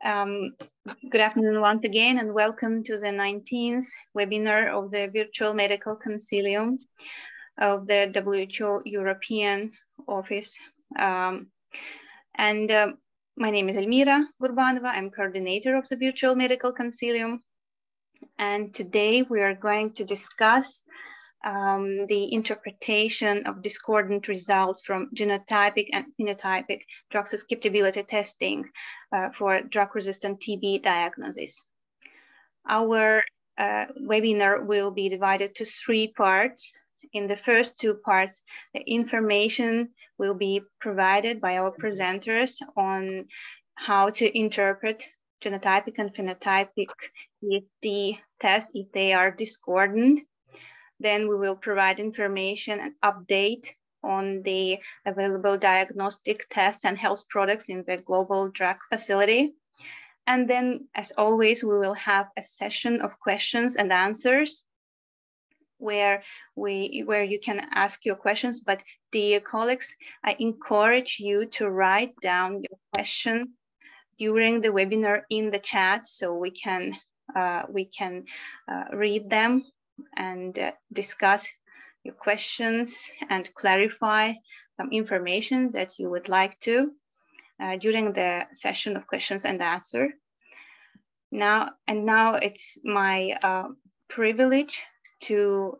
Um, Good afternoon once again, and welcome to the 19th webinar of the Virtual Medical Consilium of the WHO European Office. My name is Elmira Gurbanova. I'm coordinator of the Virtual Medical Consilium. And today we are going to discuss the interpretation of discordant results from genotypic and phenotypic drug susceptibility testing for drug-resistant TB diagnosis. Our webinar will be divided to three parts. In the first two parts, the information will be provided by our presenters on how to interpret genotypic and phenotypic ESD tests if they are discordant. Then we will provide information and update on the available diagnostic tests and health products in the global drug facility. And then, as always, we will have a session of questions and answers where you can ask your questions. But dear colleagues, I encourage you to write down your question during the webinar in the chat so we can read them and discuss your questions and clarify some information that you would like to during the session of questions and answer. Now it's my privilege to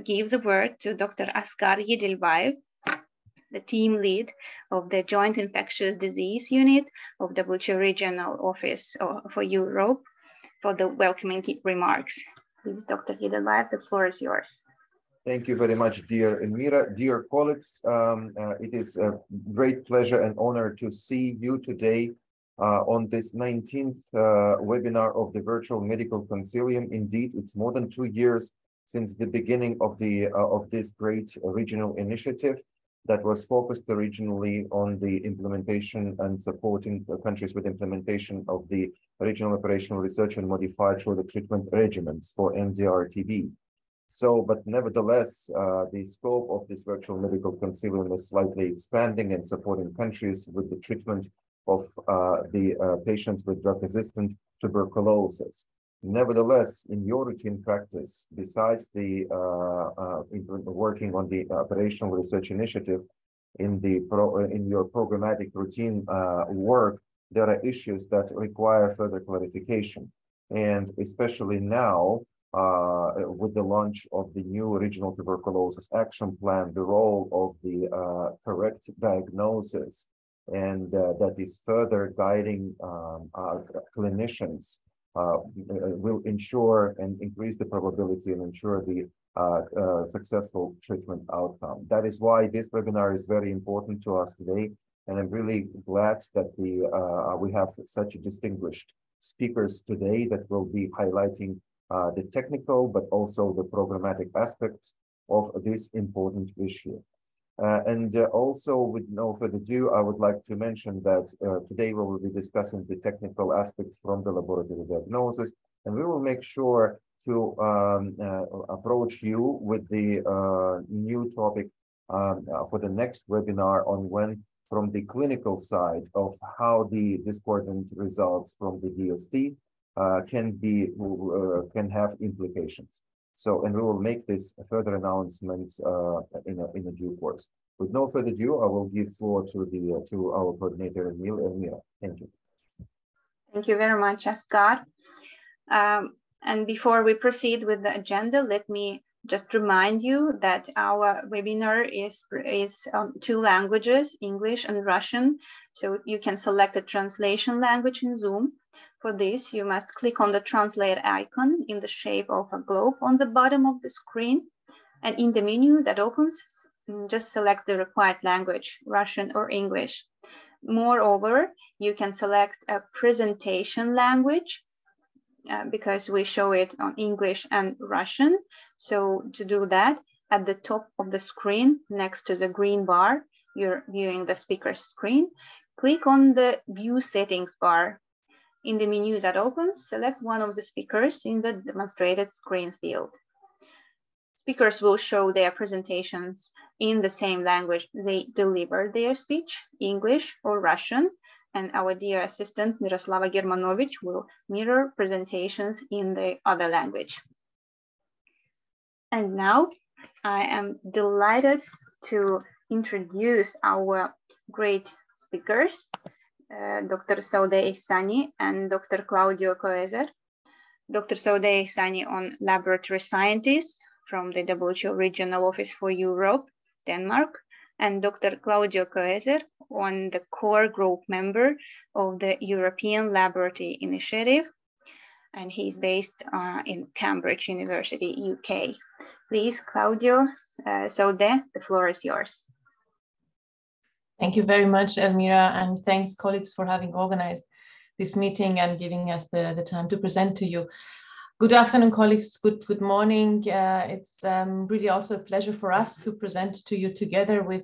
give the word to Dr. Askar Yedilbayev, the team lead of the Joint Infectious Disease Unit of WHO Regional Office for Europe, for the welcoming remarks. Please, Dr. Yedilbayev, the floor is yours. Thank you very much, dear Elmira. Dear colleagues, it is a great pleasure and honor to see you today on this 19th webinar of the Virtual Medical Consilium. Indeed, it's more than 2 years since the beginning of this great regional initiative that was focused originally on the implementation and supporting countries with implementation of the regional operational research and modified shoulder treatment regimens for ERI-TB. So, but nevertheless, the scope of this Virtual Medical Consilium is slightly expanding and supporting countries with the treatment of the patients with drug-resistant tuberculosis. Nevertheless, in your routine practice, besides the working on the operational research initiative in your programmatic routine work, there are issues that require further clarification. And especially now, with the launch of the new Regional Tuberculosis Action Plan, the role of the correct diagnosis, and that is further guiding clinicians will ensure and increase the probability and ensure the successful treatment outcome. That is why this webinar is very important to us today. And I'm really glad that we have such distinguished speakers today that will be highlighting the technical, but also the programmatic aspects of this important issue. Also, with no further ado, I would like to mention that today we will be discussing the technical aspects from the laboratory diagnosis, and we will make sure to approach you with the new topic for the next webinar on when, from the clinical side of how the discordant results from the DST can have implications. So, and we will make this further announcements in a due course. With no further ado, I will give floor to our coordinator, Elmira. Thank you. Thank you very much, Askar. And before we proceed with the agenda, let me just remind you that our webinar is two languages, English and Russian. So you can select a translation language in Zoom. For this, you must click on the translate icon in the shape of a globe on the bottom of the screen. And in the menu that opens, just select the required language, Russian or English. Moreover, you can select a presentation language because we show it on English and Russian. So to do that, at the top of the screen, next to the green bar, you're viewing the speaker's screen, click on the View Settings bar. In the menu that opens, select one of the speakers in the demonstrated screen field. Speakers will show their presentations in the same language they deliver their speech, English or Russian, and our dear assistant, Miroslava Germanovich, will mirror presentations in the other language. And now I am delighted to introduce our great speakers, Dr. Saudeh Ihsani and Dr. Claudio Coeser. Dr. Saudeh Ihsani on laboratory scientist from the WHO Regional Office for Europe, Denmark, and Dr. Claudio Coeser on the core group member of the European Laboratory Initiative, and he's based in Cambridge University, UK. Please, Claudio, Saudeh, the floor is yours. Thank you very much, Elmira, and thanks, colleagues, for having organized this meeting and giving us the time to present to you. Good afternoon, colleagues. Good morning. It's really also a pleasure for us to present to you together with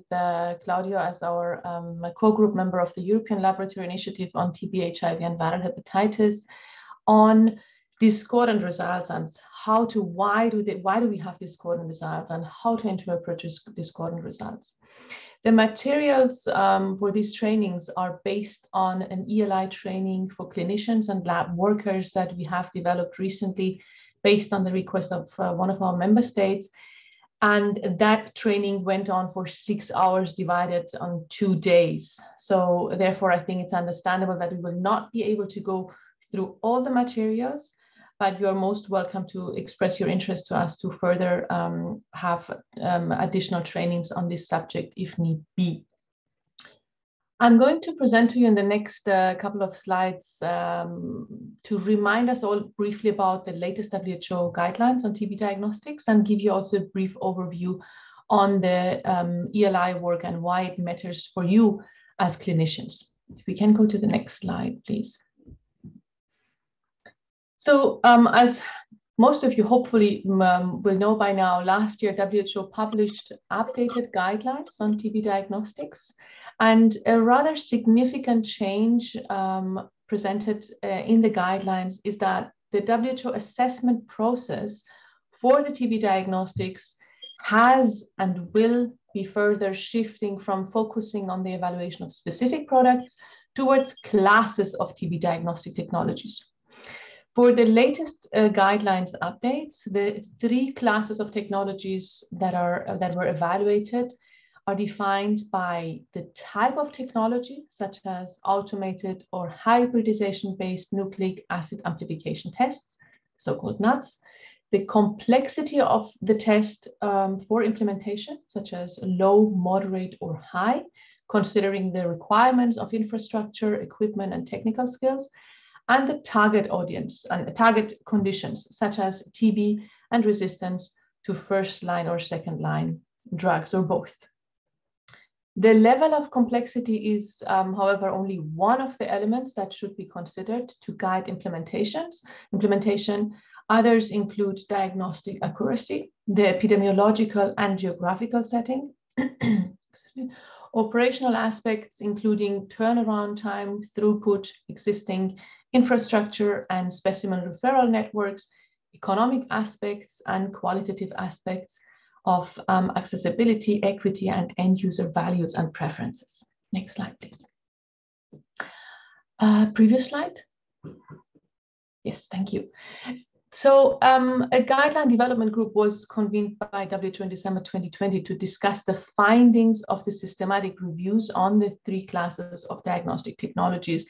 Claudio as our co-group member of the European Laboratory Initiative on TB, HIV, and viral hepatitis on discordant results and why do we have discordant results and how to interpret discordant results. The materials for these trainings are based on an ELI training for clinicians and lab workers that we have developed recently based on the request of one of our member states. And that training went on for 6 hours divided on 2 days. So therefore, I think it's understandable that we will not be able to go through all the materials, but you are most welcome to express your interest to us to further have additional trainings on this subject if need be. I'm going to present to you in the next couple of slides to remind us all briefly about the latest WHO guidelines on TB diagnostics and give you also a brief overview on the ELI work and why it matters for you as clinicians. If we can go to the next slide, please. So as most of you hopefully will know by now, last year WHO published updated guidelines on TB diagnostics, and a rather significant change presented in the guidelines is that the WHO assessment process for the TB diagnostics has and will be further shifting from focusing on the evaluation of specific products towards classes of TB diagnostic technologies. For the latest guidelines updates, the 3 classes of technologies that were evaluated are defined by the type of technology, such as automated or hybridization-based nucleic acid amplification tests, so-called NATs, the complexity of the test for implementation, such as low, moderate, or high, considering the requirements of infrastructure, equipment, and technical skills, and the target audience and target conditions such as TB and resistance to first-line or second-line drugs or both. The level of complexity is, however, only one of the elements that should be considered to guide implementation. Others include diagnostic accuracy, the epidemiological and geographical setting, operational aspects including turnaround time, throughput, existing infrastructure and specimen referral networks, economic aspects and qualitative aspects of accessibility, equity, and end user values and preferences. Next slide, please. Previous slide. Yes, thank you. So a guideline development group was convened by WHO in December 2020 to discuss the findings of the systematic reviews on the 3 classes of diagnostic technologies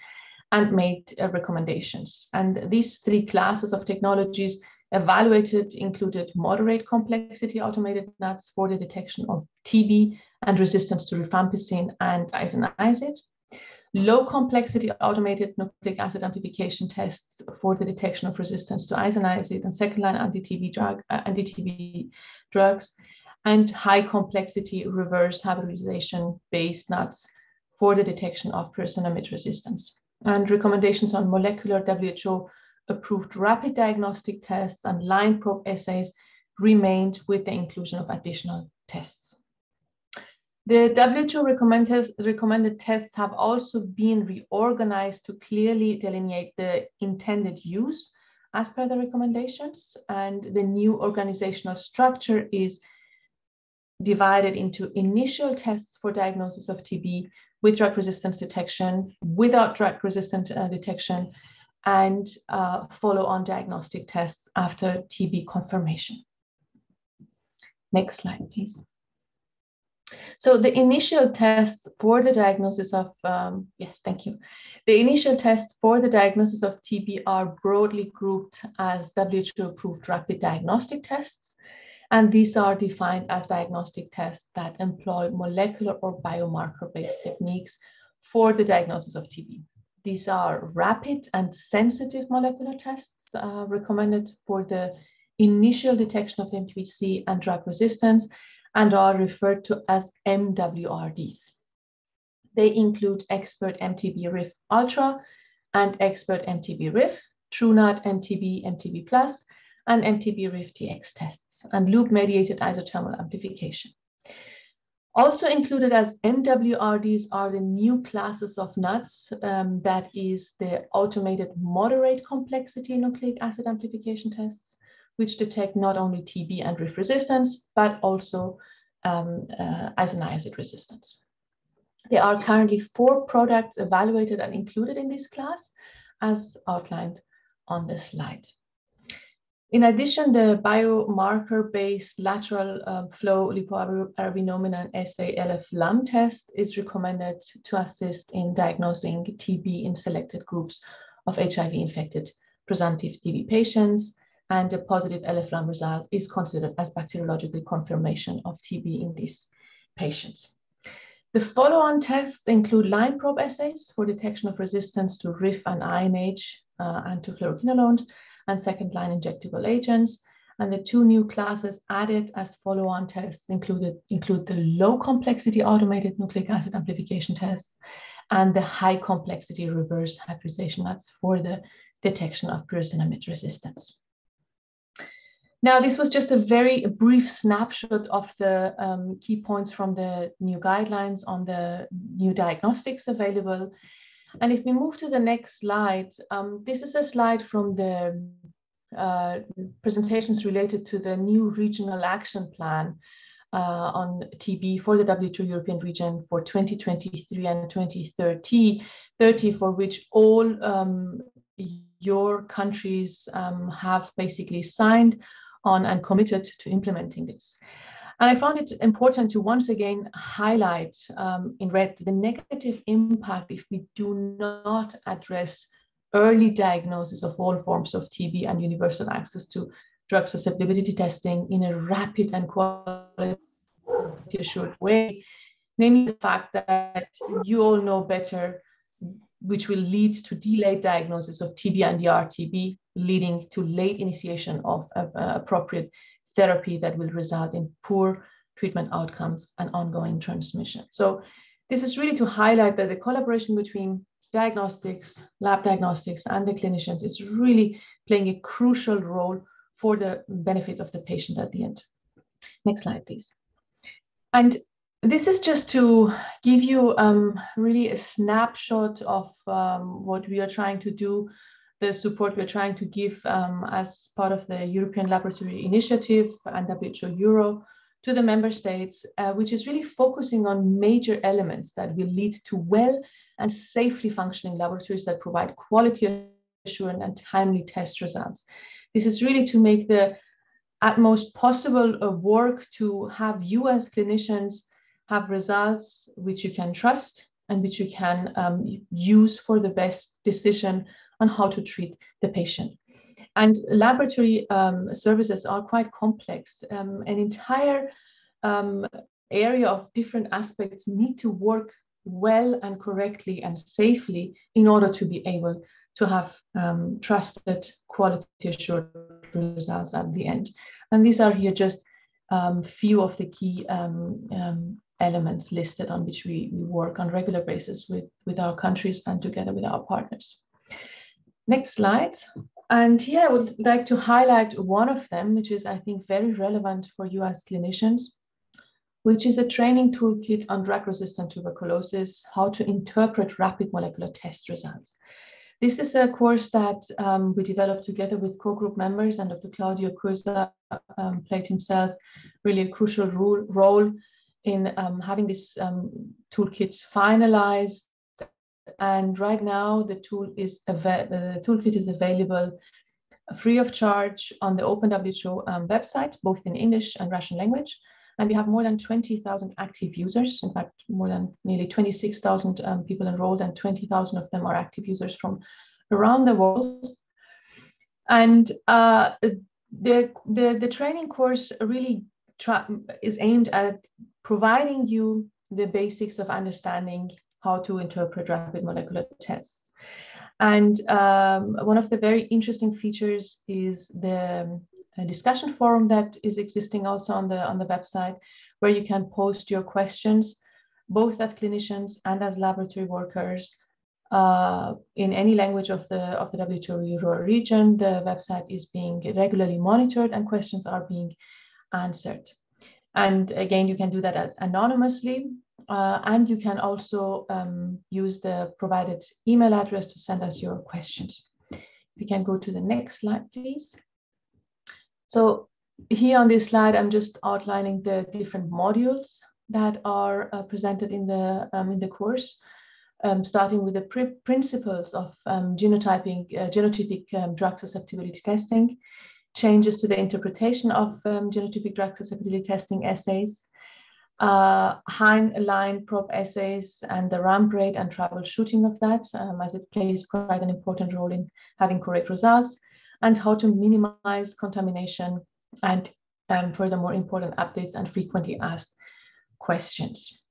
and made recommendations. And these 3 classes of technologies evaluated included moderate complexity automated NATs for the detection of TB and resistance to rifampicin and isoniazid, low complexity automated nucleic acid amplification tests for the detection of resistance to isoniazid and second-line anti-TB drugs, and high complexity reverse hybridization-based NATs for the detection of personamide resistance. And recommendations on molecular WHO approved rapid diagnostic tests and line probe assays remained with the inclusion of additional tests. The WHO recommended tests have also been reorganized to clearly delineate the intended use as per the recommendations, and the new organizational structure is divided into initial tests for diagnosis of TB, with drug resistance detection, without drug resistant detection, and follow-on diagnostic tests after TB confirmation. Next slide, please. So the initial tests for the diagnosis of, yes, thank you. The initial tests for the diagnosis of TB are broadly grouped as WHO-approved rapid diagnostic tests. And these are defined as diagnostic tests that employ molecular or biomarker-based techniques for the diagnosis of TB. These are rapid and sensitive molecular tests recommended for the initial detection of the MTBC and drug resistance, and are referred to as MWRDs. They include Expert MTB-RIF Ultra and Expert MTB-RIF, TrueNAT MTB, MTB+, and MTB-RIF TX tests, and loop-mediated isothermal amplification. Also included as MWRDs are the new classes of NATs, that is the automated moderate complexity nucleic acid amplification tests, which detect not only TB and RIF resistance, but also isoniazid resistance. There are currently 4 products evaluated and included in this class, as outlined on the slide. In addition, the biomarker-based lateral flow lipoarabinomin SA-LF-LAM test is recommended to assist in diagnosing TB in selected groups of HIV-infected presumptive TB patients, and a positive LF-LAM result is considered as bacteriological confirmation of TB in these patients. The follow-on tests include line probe assays for detection of resistance to RIF and INH and to fluoroquinolones and second-line injectable agents. And the 2 new classes added as follow-on tests include the low-complexity automated nucleic acid amplification tests and the high-complexity reverse hybridization. That's for the detection of pyrosinamide resistance. Now, this was just a very brief snapshot of the key points from the new guidelines on the new diagnostics available. And if we move to the next slide, this is a slide from the presentations related to the new regional action plan on TB for the WHO European region for 2023 and 2030, for which all your countries have basically signed on and committed to implementing this. And I found it important to once again highlight in red the negative impact if we do not address early diagnosis of all forms of TB and universal access to drug susceptibility testing in a rapid and quality assured way, namely the fact that you all know better, which will lead to delayed diagnosis of TB and ERI-TB, leading to late initiation of appropriate therapy that will result in poor treatment outcomes and ongoing transmission. So this is really to highlight that the collaboration between diagnostics, lab diagnostics, and the clinicians is really playing a crucial role for the benefit of the patient at the end. Next slide, please. And this is just to give you really a snapshot of what we are trying to do, the support we're trying to give as part of the European Laboratory Initiative and WHO Euro to the member states, which is really focusing on major elements that will lead to well and safely functioning laboratories that provide quality assurance and timely test results. This is really to make the utmost possible work to have you as clinicians have results which you can trust and which you can use for the best decision on how to treat the patient. And laboratory services are quite complex. An entire area of different aspects need to work well and correctly and safely in order to be able to have trusted, quality assured results at the end. And these are here just few of the key elements listed on which we work on a regular basis with our countries and together with our partners. Next slide. And here I would like to highlight one of them, which is, I think, very relevant for you as clinicians, which is a training toolkit on drug-resistant tuberculosis, how to interpret rapid molecular test results. This is a course that we developed together with co-group members, and Dr. Claudio Cuesa played himself really a crucial role in having this toolkit finalized. And right now, the toolkit is available free of charge on the Open WHO website, both in English and Russian language. And we have more than 20,000 active users. In fact, more than nearly 26,000 people enrolled, and 20,000 of them are active users from around the world. And the training course really is aimed at providing you the basics of understanding how to interpret rapid molecular tests. And one of the very interesting features is the discussion forum that is existing also on the website, where you can post your questions, both as clinicians and as laboratory workers, in any language of the WHO Euro region. The website is being regularly monitored and questions are being answered. And again, you can do that anonymously, and you can also use the provided email address to send us your questions. We can go to the next slide, please. So here on this slide, I'm just outlining the different modules that are presented in the course, starting with the principles of genotypic drug susceptibility testing, changes to the interpretation of genotypic drug susceptibility testing assays, Hein-line probe assays and the ramp rate and troubleshooting of that, as it plays quite an important role in having correct results, and how to minimize contamination, and furthermore important updates and frequently asked questions.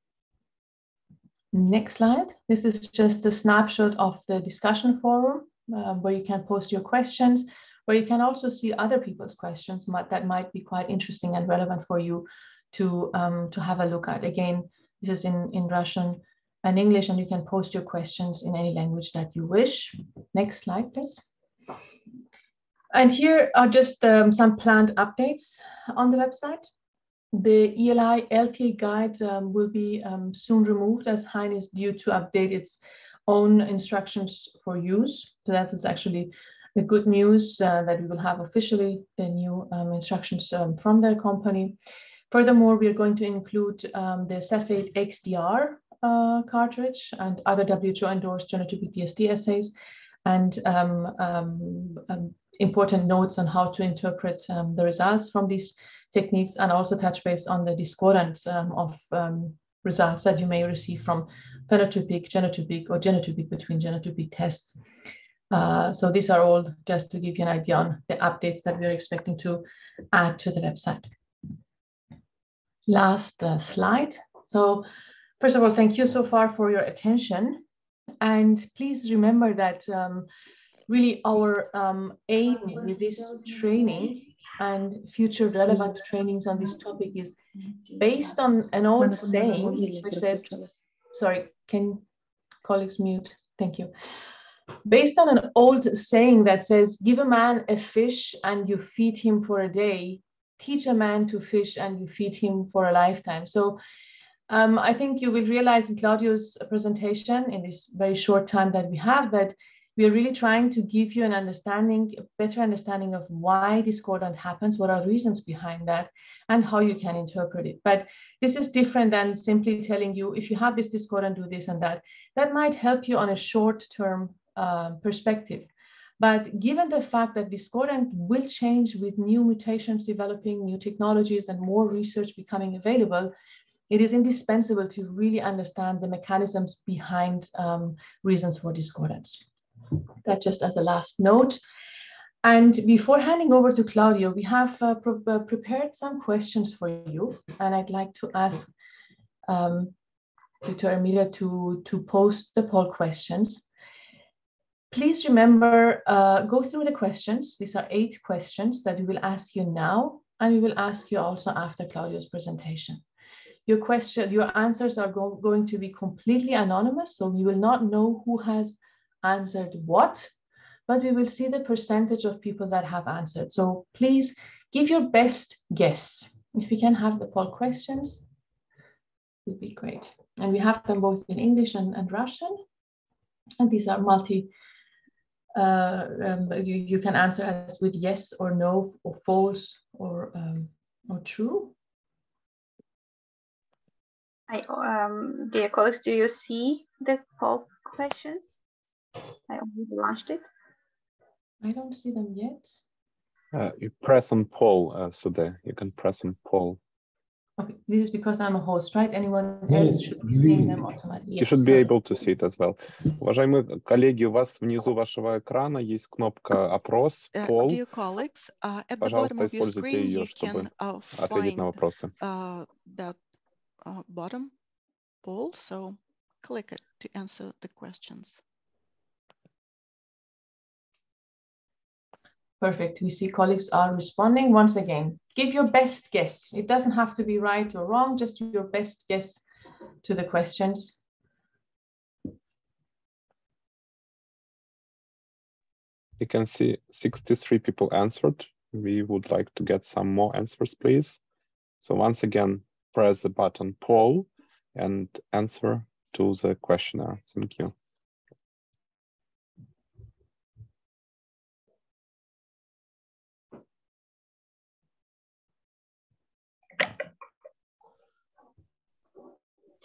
Next slide. This is just a snapshot of the discussion forum, where you can post your questions, where you can also see other people's questions that might be quite interesting and relevant for you to have a look at. Again, this is in Russian and English, and you can post your questions in any language that you wish. Next slide, please. And here are just some planned updates on the website. The ELI-LK guide will be soon removed, as Hein is due to update its own instructions for use. So that is actually the good news, that we will have officially the new instructions from the company. Furthermore, we are going to include the Cepheid XDR cartridge and other WHO-endorsed genotypic DSD assays, and important notes on how to interpret the results from these techniques, and also touch base on the discordant of results that you may receive from phenotypic, genotypic, or genotypic between genotypic tests. So these are all just to give you an idea on the updates that we're expecting to add to the website. Last slide. So first of all, thank you so far for your attention. And please remember that really our aim with this training and future relevant trainings on this topic is based on an old saying which says, sorry, can colleagues mute? Thank you. Based on an old saying that says, give a man a fish and you feed him for a day, teach a man to fish and you feed him for a lifetime. So I think you will realize in Claudio's presentation in this very short time that we have, that we are really trying to give you an understanding, a better understanding of why discordant happens, what are reasons behind that, and how you can interpret it. But this is different than simply telling you, if you have this discordant, do this and that. That might help you on a short-term perspective. But given the fact that discordant will change with new mutations developing, new technologies, and more research becoming available, it is indispensable to really understand the mechanisms behind reasons for discordance. That just as a last note. And before handing over to Claudio, we have prepared some questions for you. And I'd like to ask Dr. Emilia to post the poll questions. Please remember, go through the questions. These are 8 questions that we will ask you now, and we will ask you also after Claudio's presentation. Your answers are going to be completely anonymous, so you will not know who has answered what, but we will see the percentage of people that have answered. So please give your best guess. If we can have the poll questions, it would be great. And we have them both in English and Russian. And these are you can answer as with yes or no, or false, or true. Dear colleagues, do you see the poll questions? I already launched it. I don't see them yet. You press on poll, Sude. You can press on poll. Okay, this is because I'm a host, right? Anyone else should be seeing them automatically. Yes, you should be able to see it as well. Уважаемые коллеги, у вас внизу вашего экрана есть кнопка «Опрос», «Poll». Dear colleagues, at the bottom Пожалуйста, of your используйте screen, ее, you can чтобы ответить на find вопросы. that bottom poll, so click it to answer the questions. Perfect. We see colleagues are responding. Once again, give your best guess. It doesn't have to be right or wrong, just your best guess to the questions. You can see 63 people answered. We would like to get some more answers, please. So once again, press the button poll and answer to the questionnaire. Thank you.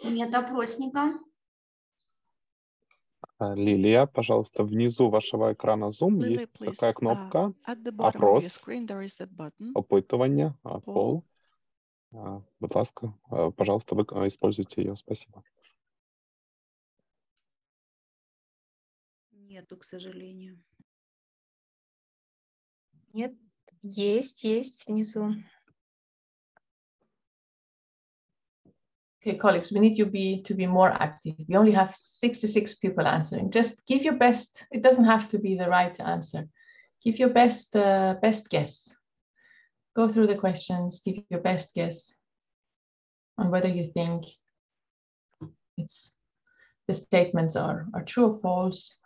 Нет опросника. Лилия, пожалуйста, внизу вашего экрана Zoom Lily, есть please, такая кнопка at the bottom of your «Опрос», screen, there is that button. «Опитування», «Poll». Будь ласка, пожалуйста, вы используйте ее. Спасибо. Нету, к сожалению. Нет, есть внизу. Okay, colleagues, we need you to be more active. We only have 66 people answering. Just give your best. It doesn't have to be the right answer. Give your best guess. Go through the questions, give your best guess on whether you think the statements are true or false,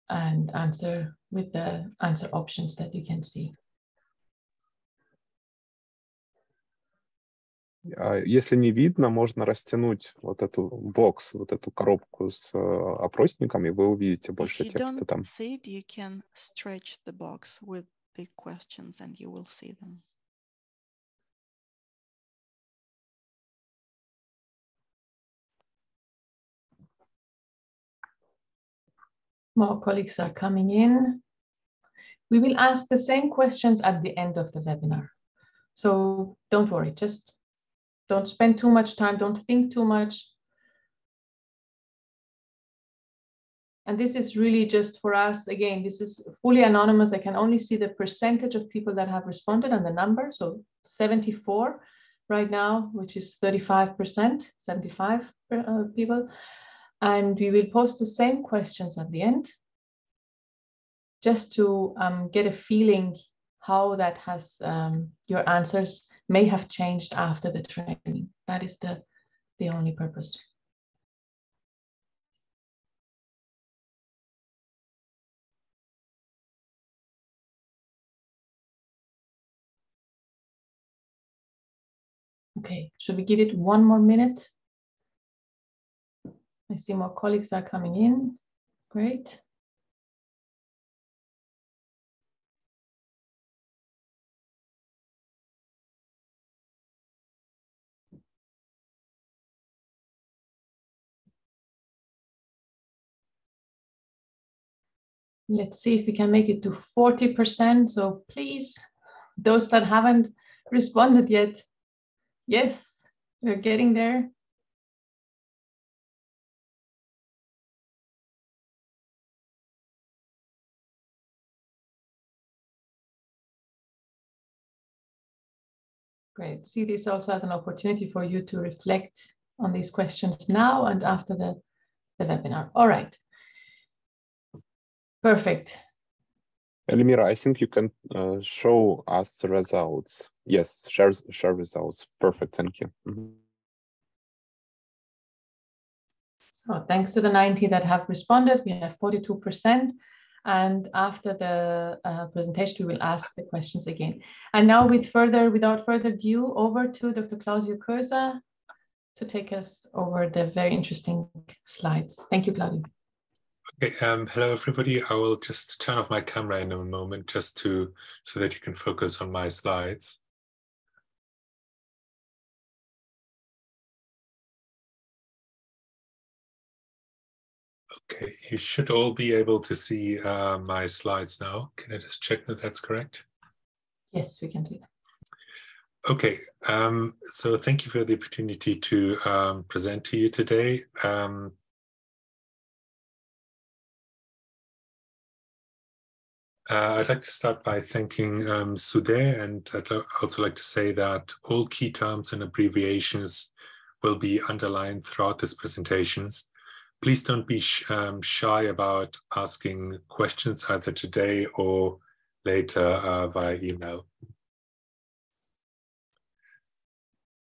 and answer with the answer options that you can see. Если не видно, можно растянуть вот эту бокс, вот эту коробку с опросниками, вы увидите больше текста там. If you don't see it, you can stretch the box with the questions and you will see them. More colleagues are coming in. We will ask the same questions at the end of the webinar. So don't worry, just don't spend too much time, don't think too much. And this is really just for us, again, this is fully anonymous. I can only see the percentage of people that have responded and the number. So 74 right now, which is 35%, 75 people. And we will post the same questions at the end, just to get a feeling how that has, your answers may have changed after the training. That is the only purpose. Okay, should we give it one more minute? I see more colleagues are coming in. Great. Let's see if we can make it to 40%. So please, those that haven't responded yet, yes, we're getting there. Great. See this also as an opportunity for you to reflect on these questions now and after the webinar. All right. Perfect. Elmira, I think you can show us the results. Yes, share results. Perfect, thank you. So thanks to the 90 that have responded, we have 42%. And after the presentation, we will ask the questions again. And now without further ado, over to Dr. Claudio Curza to take us over the very interesting slides. Thank you, Claudio. Okay, hello everybody. I will just turn off my camera in a moment just so that you can focus on my slides. Okay, you should all be able to see my slides now. Can I just check that that's correct? Yes, we can see that. Okay, so thank you for the opportunity to present to you today. I'd like to start by thanking Sudhe, and I'd also like to say that all key terms and abbreviations will be underlined throughout this presentations. Please don't be shy about asking questions either today or later via email.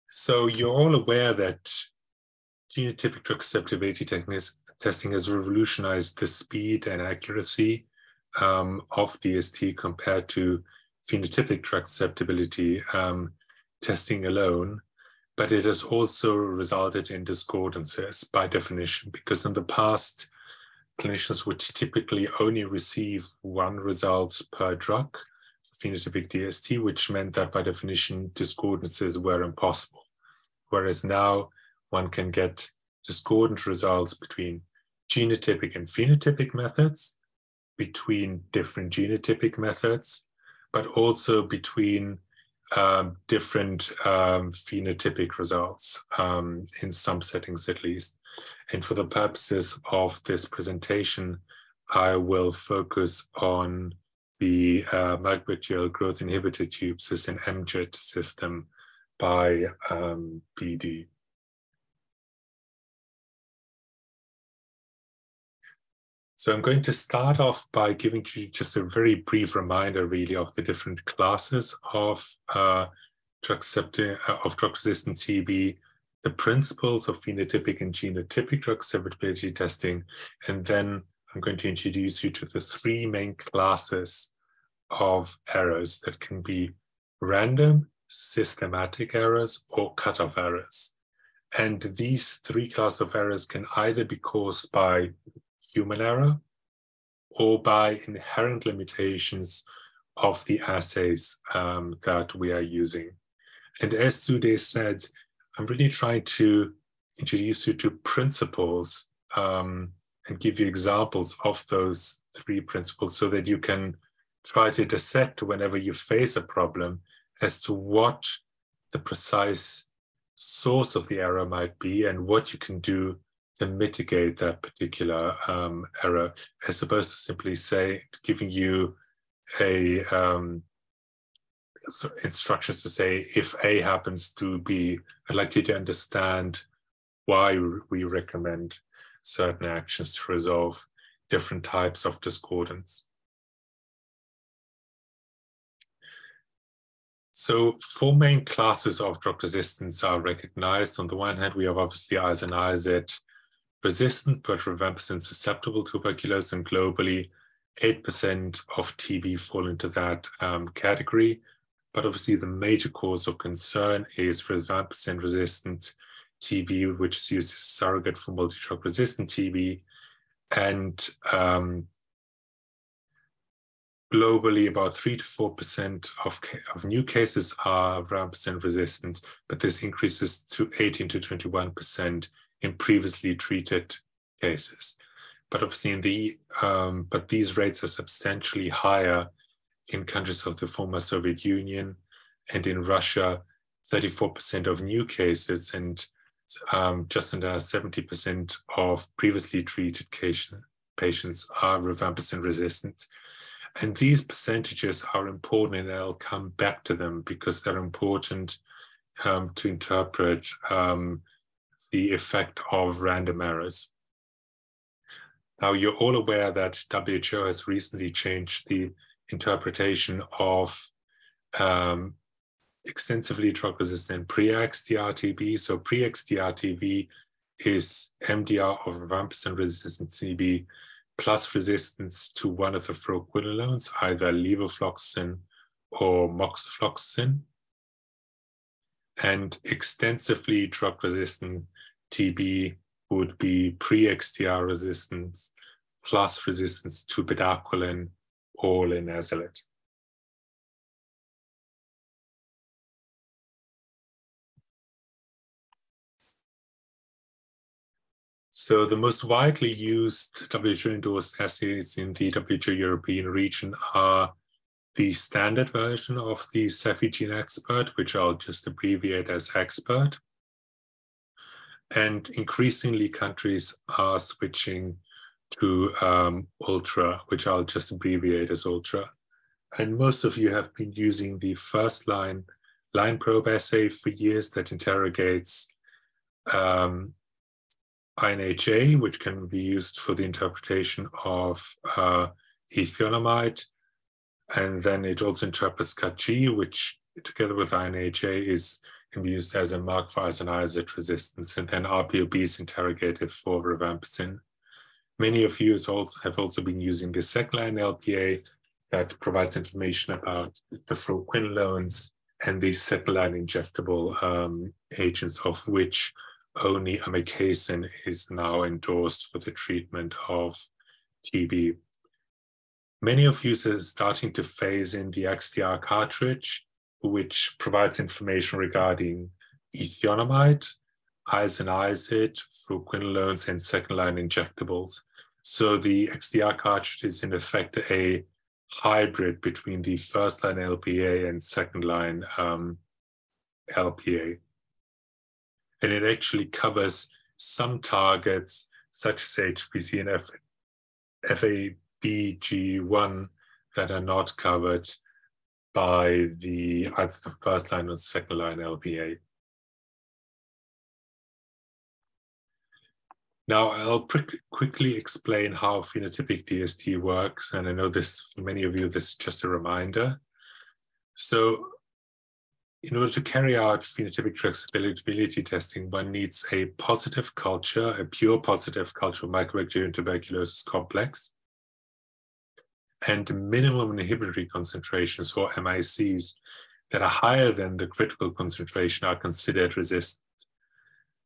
So you're all aware that genotypic drug susceptibility testing has revolutionized the speed and accuracy of DST compared to phenotypic drug susceptibility testing alone. But it has also resulted in discordances by definition, because in the past, clinicians would typically only receive one result per drug for phenotypic DST, which meant that by definition, discordances were impossible. Whereas now one can get discordant results between genotypic and phenotypic methods, between different genotypic methods, but also between different phenotypic results in some settings at least. And for the purposes of this presentation, I will focus on the microbacterial growth inhibitor tube system, MGIT system by BD. So I'm going to start off by giving you just a very brief reminder, really, of the different classes of drug-resistant TB, the principles of phenotypic and genotypic drug susceptibility testing, and then I'm going to introduce you to the three main classes of errors that can be random, systematic errors, or cutoff errors. And these three classes of errors can either be caused by human error or by inherent limitations of the assays that we are using. And as Sudhe said, I'm really trying to introduce you to principles and give you examples of those three principles so that you can try to dissect whenever you face a problem as to what the precise source of the error might be and what you can do to mitigate that particular error, as opposed to simply giving you a instructions to say, if A happens to B, I'd like you to understand why we recommend certain actions to resolve different types of discordance. So four main classes of drug resistance are recognized. On the one hand, we have obviously isoniazid resistant but rifampicin susceptible tuberculosis, and globally 8% of TB fall into that category. But obviously the major cause of concern is rifampicin resistant TB, which is used as a surrogate for multidrug-resistant TB. And globally, about 3 to 4% of new cases are rifampicin resistant, but this increases to 18 to 21% in previously treated cases. But obviously but these rates are substantially higher in countries of the former Soviet Union, and in Russia, 34% of new cases and just under 70% of previously treated patients are rifampicin resistant. And these percentages are important, and I'll come back to them because they're important to interpret the effect of random errors. Now, you're all aware that WHO has recently changed the interpretation of extensively drug-resistant pre-XDR-TB. So pre-XDR-TB is MDR of rifampicin-resistant TB plus resistance to one of the fluoroquinolones, either levofloxacin or moxifloxacin. And extensively drug-resistant TB would be pre-XDR resistance plus resistance to bedaquiline or linezolid. So the most widely used WHO-endorsed assays in the WHO European region are the standard version of the Cepheid Gene Expert, which I'll just abbreviate as Expert. And increasingly countries are switching to Ultra, which I'll just abbreviate as Ultra. And most of you have been using the first line probe assay for years that interrogates INHA, which can be used for the interpretation of ethionamide. And then it also interprets CAT-G, which together with INHA can be used as a mark for isoniazid resistance. And then RPOB is interrogated for rifampicin. Many of you have also been using the second line LPA that provides information about the fluoroquinolones and the second line injectable agents, of which only amikacin is now endorsed for the treatment of TB. Many of you are starting to phase in the XDR cartridge, which provides information regarding ethionamide, isoniazid, fluoroquinolones, and second-line injectables. So the XDR cartridge is in effect a hybrid between the first-line LPA and second-line LPA. And it actually covers some targets, such as HPC and FABG1, that are not covered by either the first line or second line LPA. Now I'll quickly explain how phenotypic DST works, and I know this, for many of you, this is just a reminder. So in order to carry out phenotypic susceptibility testing, one needs a positive culture, a pure positive culture of Mycobacterium tuberculosis complex, and minimum inhibitory concentrations, or MICs, that are higher than the critical concentration are considered resistant.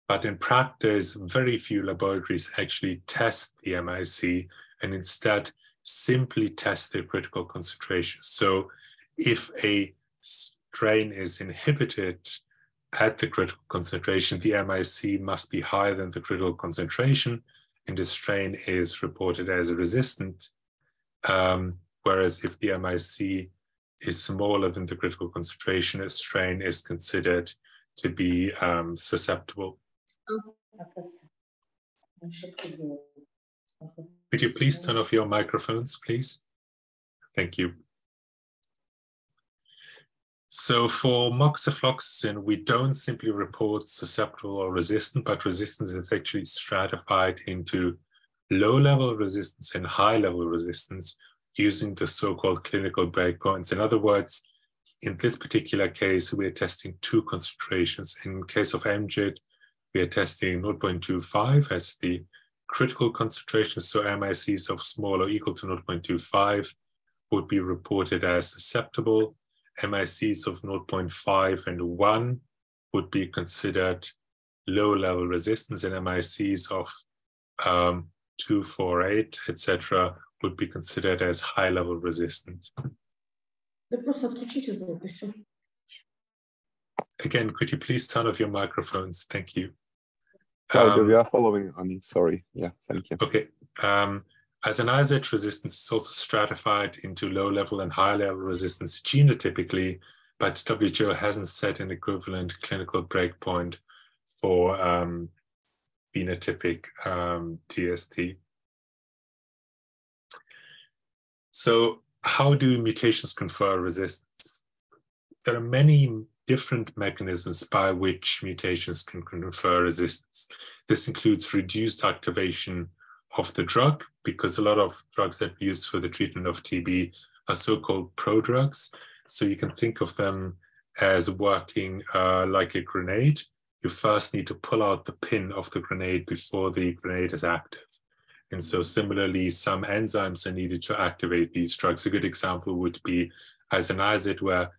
But in practice, very few laboratories actually test the MIC and instead simply test the critical concentration. So if a strain is inhibited at the critical concentration, the MIC must be higher than the critical concentration, and the strain is reported as resistant. Whereas if the MIC is smaller than the critical concentration, a strain is considered to be susceptible. Could you please turn off your microphones, please? Thank you. So for moxifloxacin, we don't simply report susceptible or resistant, but resistance is actually stratified into low-level resistance and high-level resistance using the so-called clinical breakpoints. In other words, in this particular case, we're testing two concentrations. In case of MGIT, we are testing 0.25 as the critical concentration, so MICs of small or equal to 0.25 would be reported as susceptible. MICs of 0.5 and 1 would be considered low-level resistance, and MICs of 2, 4, 8, etc. would be considered as high-level resistant. Again, could you please turn off your microphones? Thank you. We are following on, sorry. Yeah, thank you. Okay. Isoniazid resistance is also stratified into low-level and high-level resistance genotypically, but WHO hasn't set an equivalent clinical breakpoint for phenotypic DST. So how do mutations confer resistance? There are many different mechanisms by which mutations can confer resistance. This includes reduced activation of the drug, because a lot of drugs that we use for the treatment of TB are so-called prodrugs. So you can think of them as working like a grenade. You first need to pull out the pin of the grenade before the grenade is active. And so similarly, some enzymes are needed to activate these drugs. A good example would be isoniazid, where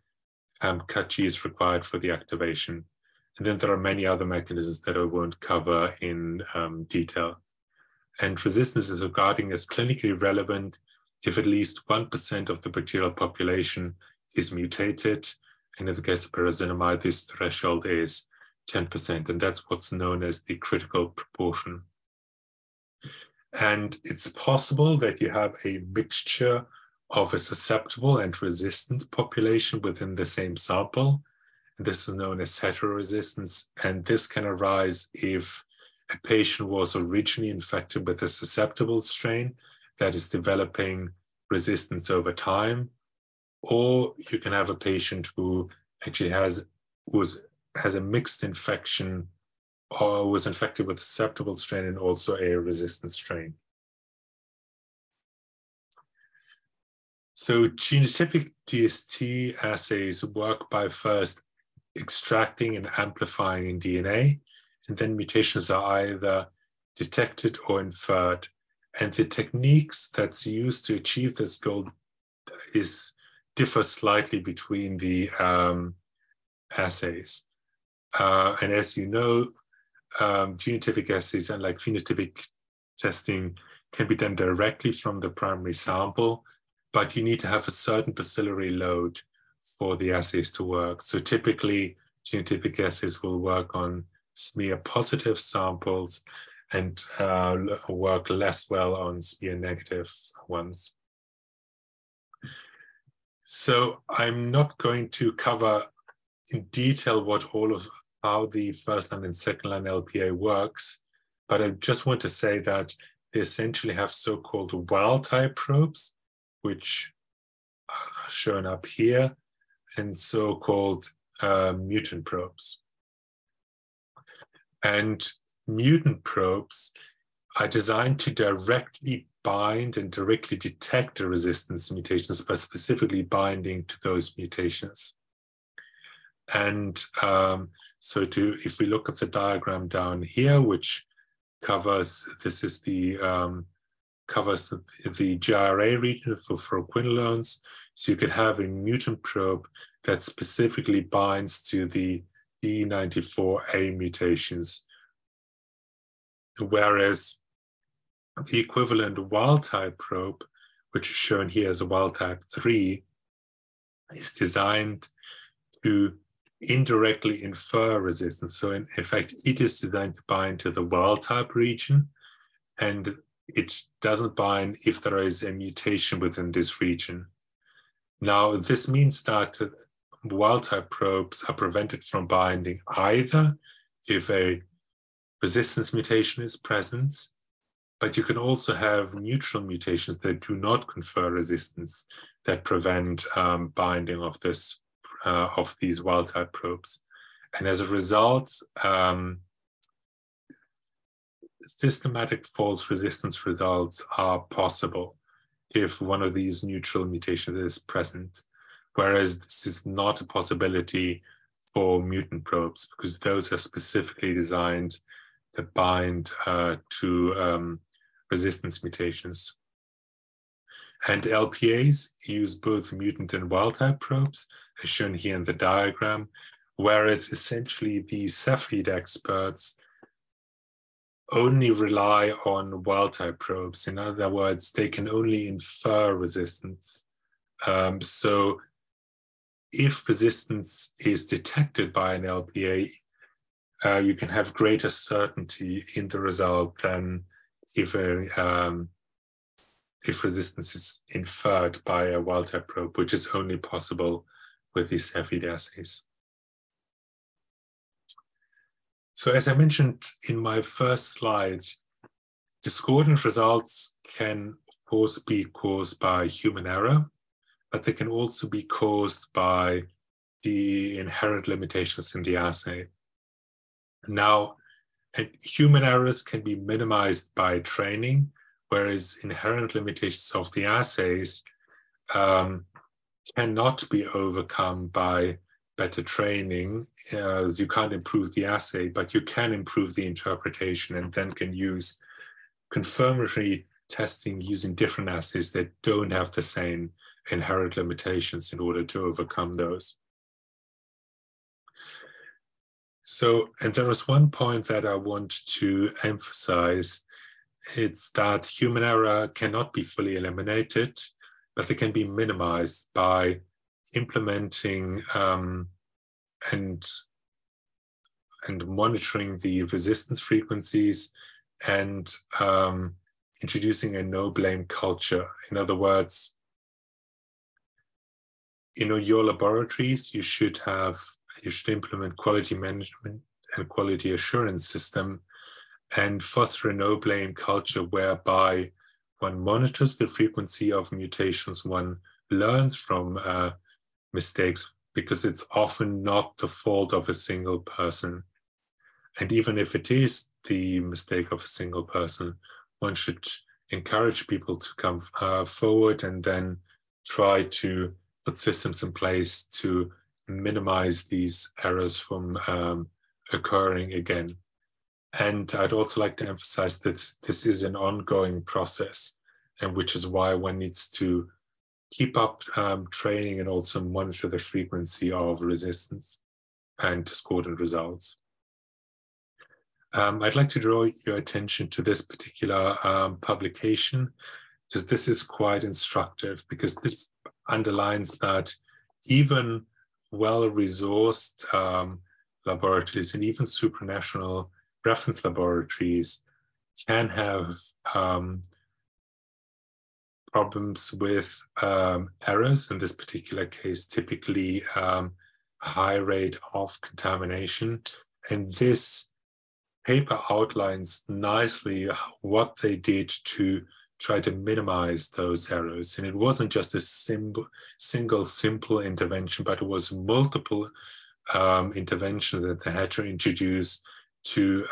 CAT-G is required for the activation. And then there are many other mechanisms that I won't cover in detail. And resistance is regarded as clinically relevant if at least 1% of the bacterial population is mutated. And in the case of pyrazinamide, this threshold is 10%. And that's what's known as the critical proportion. And it's possible that you have a mixture of a susceptible and resistant population within the same sample. And this is known as heteroresistance. And this can arise if a patient was originally infected with a susceptible strain that is developing resistance over time, or you can have a patient who actually has a mixed infection or was infected with a susceptible strain and also a resistant strain. So genotypic DST assays work by first extracting and amplifying DNA, and then mutations are either detected or inferred. And the techniques that's used to achieve this goal differ slightly between the assays. And as you know, genotypic assays, unlike phenotypic testing, can be done directly from the primary sample, but you need to have a certain bacillary load for the assays to work. So typically, genotypic assays will work on smear-positive samples and work less well on smear-negative ones. So I'm not going to cover in detail how the first-line and second-line LPA works, but I just want to say that they essentially have so-called wild-type probes, which are shown up here, and so-called mutant probes. And mutant probes are designed to directly bind and directly detect the resistance mutations by specifically binding to those mutations. And if we look at the diagram down here, which covers, this is the covers the GRA region for fluoroquinolones. So you could have a mutant probe that specifically binds to the E94A mutations, whereas the equivalent wild-type probe, which is shown here as a wild-type 3, is designed to indirectly infer resistance. So in fact, it is designed to bind to the wild-type region, and it doesn't bind if there is a mutation within this region. Now, this means that wild-type probes are prevented from binding either if a resistance mutation is present, but you can also have neutral mutations that do not confer resistance that prevent binding of these wild-type probes. And as a result, systematic false resistance results are possible if one of these neutral mutations is present, whereas this is not a possibility for mutant probes because those are specifically designed to bind to resistance mutations. And LPAs use both mutant and wild-type probes, as shown here in the diagram, whereas essentially the Cepheid experts only rely on wild-type probes. In other words, they can only infer resistance. So if resistance is detected by an LPA, you can have greater certainty in the result than if resistance is inferred by a wild-type probe, which is only possible with these Cepheid assays. So as I mentioned in my first slide, discordant results can, of course, be caused by human error, but they can also be caused by the inherent limitations in the assay. Now, human errors can be minimized by training, whereas inherent limitations of the assays cannot be overcome by better training. You can't improve the assay, but you can improve the interpretation and then can use confirmatory testing using different assays that don't have the same inherent limitations in order to overcome those. So, and there is one point that I want to emphasize. It's that human error cannot be fully eliminated, but they can be minimized by implementing and monitoring the resistance frequencies and introducing a no-blame culture. In other words, in your laboratories, you should implement quality management and quality assurance system and foster a no-blame culture whereby one monitors the frequency of mutations, one learns from mistakes, because it's often not the fault of a single person. And even if it is the mistake of a single person, one should encourage people to come forward and then try to put systems in place to minimize these errors from occurring again. And I'd also like to emphasize that this is an ongoing process, and which is why one needs to keep up training and also monitor the frequency of resistance and discordant results. I'd like to draw your attention to this particular publication, because this is quite instructive, because this underlines that even well-resourced laboratories and even supranational reference laboratories can have problems with errors, in this particular case, typically a high rate of contamination. And this paper outlines nicely what they did to try to minimize those errors. And it wasn't just a single simple intervention, but it was multiple interventions that they had to introduce to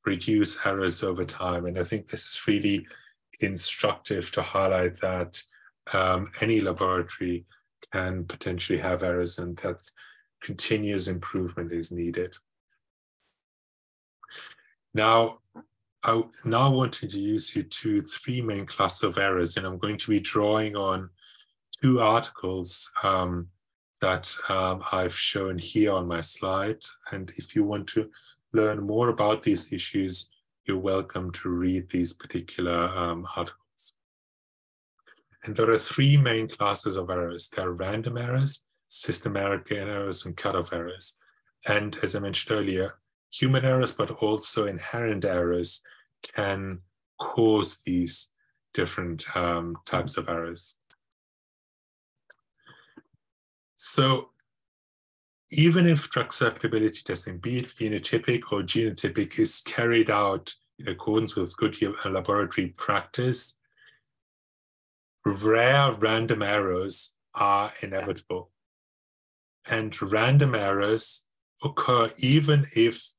reduce errors over time. And I think this is really instructive to highlight that any laboratory can potentially have errors, and that continuous improvement is needed. Now, I want to introduce you to three main classes of errors, and I'm going to be drawing on two articles that I've shown here on my slide. And if you want to learn more about these issues, you're welcome to read these particular articles. And there are three main classes of errors. There are random errors, systematic errors, and cutoff errors. And as I mentioned earlier, human errors, but also inherent errors can cause these different types of errors. So even if drug susceptibility testing, be it phenotypic or genotypic, is carried out in accordance with good laboratory practice, rare random errors are inevitable. And random errors occur even if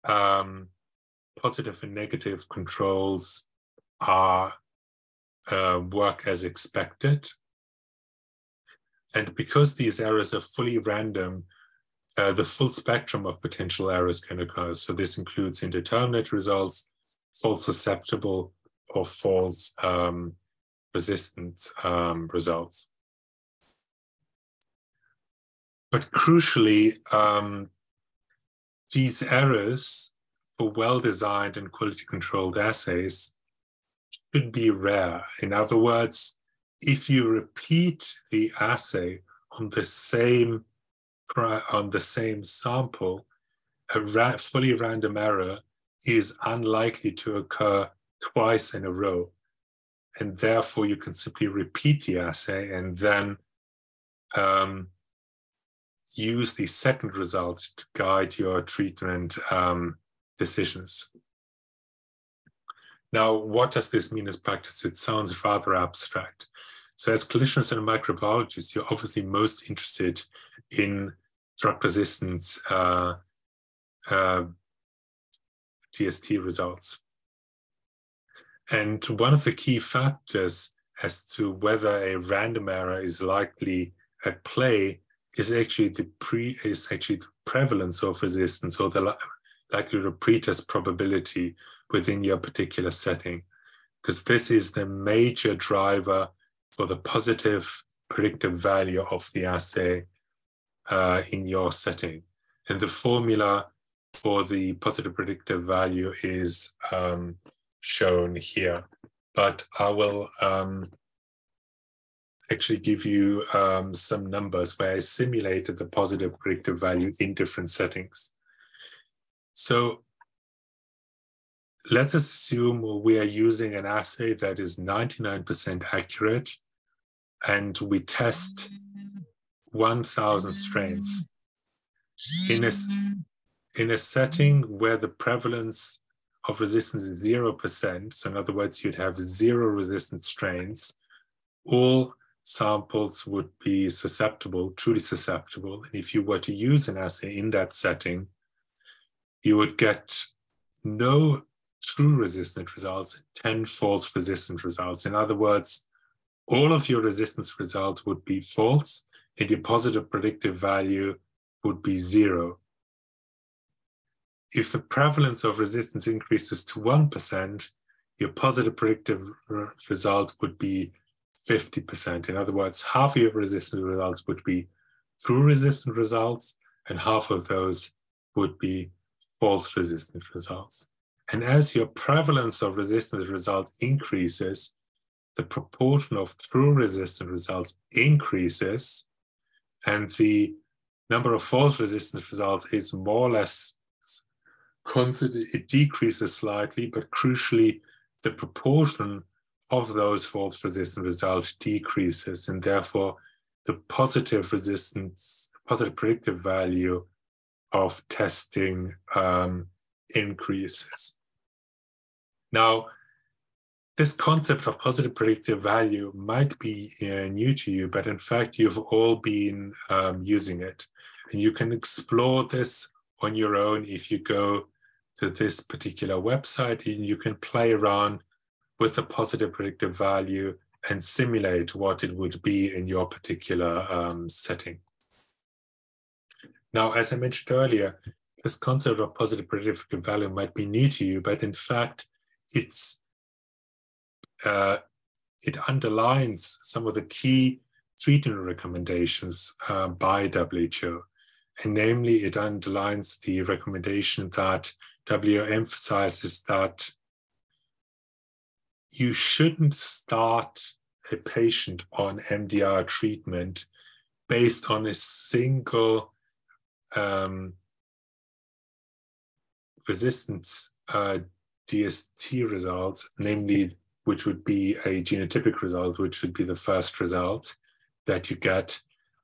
positive and negative controls are work as expected. And because these errors are fully random, the full spectrum of potential errors can occur. So this includes indeterminate results, false susceptible, or false resistant results. But crucially, these errors for well-designed and quality-controlled assays should be rare. In other words, if you repeat the assay on the same sample, a fully random error is unlikely to occur twice in a row. And therefore, you can simply repeat the assay and then use the second result to guide your treatment decisions. Now, what does this mean in practice? It sounds rather abstract. So as clinicians and microbiologists, you're obviously most interested in drug resistance TST results. And one of the key factors as to whether a random error is likely at play is actually the prevalence of resistance, or the likelihood of pretest probability within your particular setting, because this is the major driver for the positive predictive value of the assay in your setting. And the formula for the positive predictive value is shown here, but I will actually give you some numbers where I simulated the positive predictive value in different settings. So let us assume we are using an assay that is 99% accurate, and we test 1,000 strains. In a setting where the prevalence of resistance is 0%, so in other words, you'd have 0 resistant strains, all samples would be susceptible, truly susceptible. And if you were to use an assay in that setting, you would get no true resistant results, 10 false resistant results. In other words, all of your resistance results would be false, and your positive predictive value would be 0. If the prevalence of resistance increases to 1%, your positive predictive result would be 50%. In other words, half of your resistant results would be true resistant results, and half of those would be false resistant results. And as your prevalence of resistant results increases, the proportion of true resistant results increases, and the number of false resistant results is more or less constant. It decreases slightly, but crucially, the proportion of those false resistant results decreases, and therefore the positive resistance, positive predictive value of testing increases. Now, this concept of positive predictive value might be new to you, but in fact, you've all been using it. And you can explore this on your own if you go to this particular website, and you can play around with the positive predictive value and simulate what it would be in your particular setting. Now, as I mentioned earlier, this concept of positive predictive value might be new to you, but in fact, it underlines some of the key treatment recommendations by WHO. And namely, it underlines the recommendation that WHO emphasizes that you shouldn't start a patient on MDR treatment based on a single resistance DST results, namely, which would be a genotypic result, which would be the first result that you get,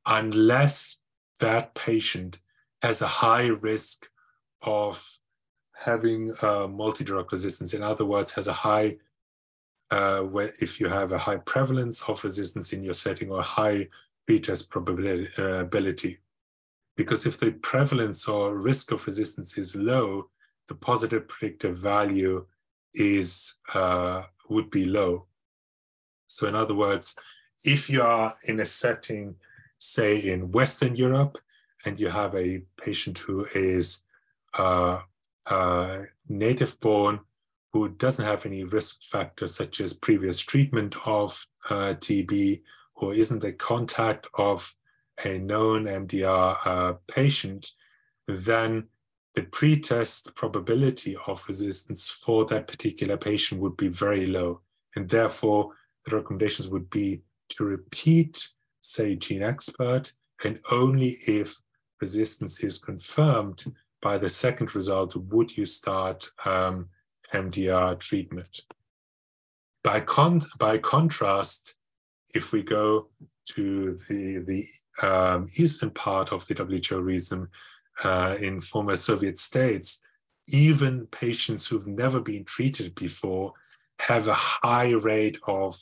unless that patient has a high risk of having multidrug resistance. In other words, has a high, if you have a high prevalence of resistance in your setting, or high pretest probability. Because if the prevalence or risk of resistance is low, the positive predictive value is would be low. So in other words, if you are in a setting, say in Western Europe, and you have a patient who is native born, who doesn't have any risk factors such as previous treatment of TB, or isn't a contact of a known MDR patient, then the pretest probability of resistance for that particular patient would be very low. And therefore, the recommendations would be to repeat, say, GeneXpert, and only if resistance is confirmed by the second result would you start MDR treatment. By contrast, if we go to the eastern part of the WHO region, in former Soviet states, even patients who've never been treated before have a high rate of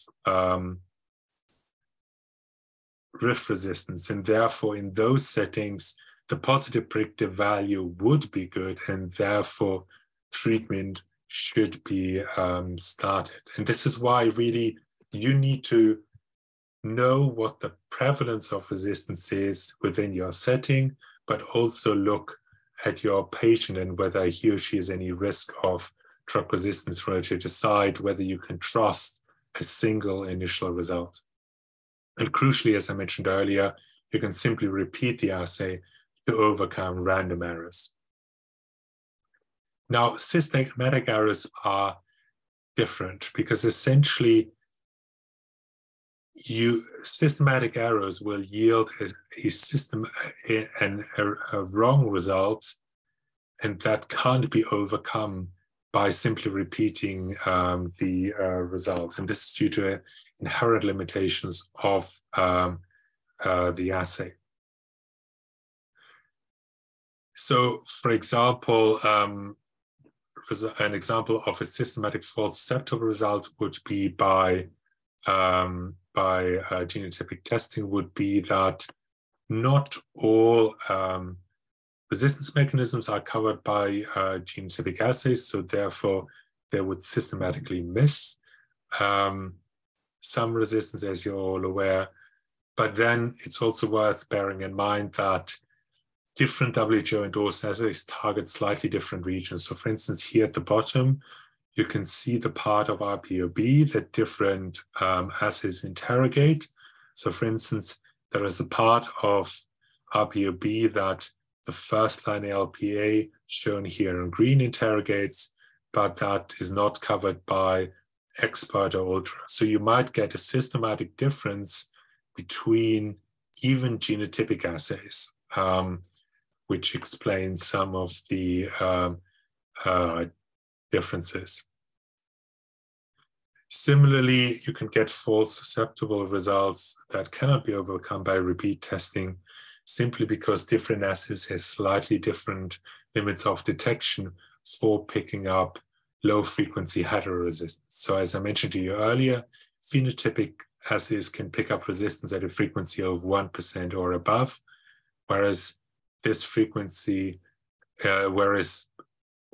RIF resistance, and therefore in those settings, the positive predictive value would be good, and therefore treatment should be started. And this is why really you need to know what the prevalence of resistance is within your setting, but also look at your patient and whether he or she has any risk of drug resistance in order to decide whether you can trust a single initial result. And crucially, as I mentioned earlier, you can simply repeat the assay to overcome random errors. Now, systematic errors are different because essentially systematic errors will yield a wrong result, and that can't be overcome by simply repeating the result. And this is due to inherent limitations of the assay. So, for example, an example of a systematic false susceptible result would be by genotypic testing would be that not all resistance mechanisms are covered by genotypic assays, so therefore they would systematically miss some resistance, as you're all aware. But then it's also worth bearing in mind that different WHO-endorsed assays target slightly different regions. So for instance, here at the bottom, you can see the part of RPOB that different assays interrogate. So for instance, there is a part of RPOB that the first-line LPA, shown here in green, interrogates, but that is not covered by expert or ultra. So you might get a systematic difference between even genotypic assays, which explains some of the differences. Similarly, you can get false susceptible results that cannot be overcome by repeat testing, simply because different assays have slightly different limits of detection for picking up low-frequency heteroresistance. So as I mentioned to you earlier, phenotypic assays can pick up resistance at a frequency of 1% or above, whereas this frequency, whereas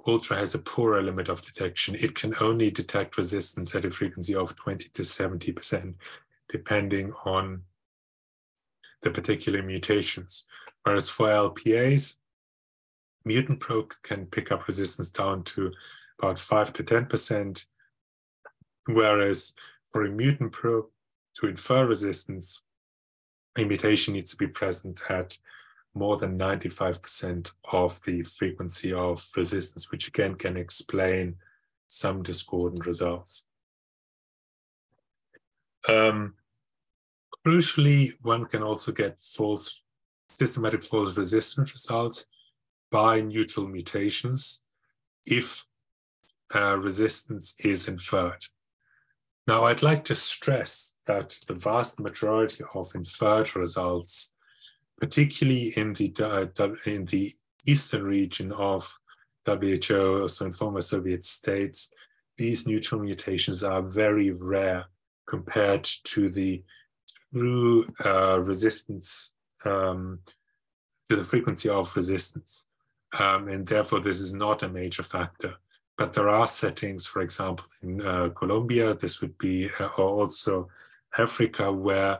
ultra has a poorer limit of detection. It can only detect resistance at a frequency of 20 to 70%, depending on the particular mutations. Whereas for LPAs, mutant probe can pick up resistance down to about 5 to 10%, whereas for a mutant probe to infer resistance, a mutation needs to be present at more than 95% of the frequency of resistance, which again can explain some discordant results. Crucially, one can also get systematic false resistant results by neutral mutations if resistance is inferred. Now, I'd like to stress that the vast majority of inferred results, particularly in the eastern region of WHO, so in former Soviet states, these neutral mutations are very rare compared to the true resistance, to the frequency of resistance. And therefore, this is not a major factor. But there are settings, for example, in Colombia, this would be also Africa, where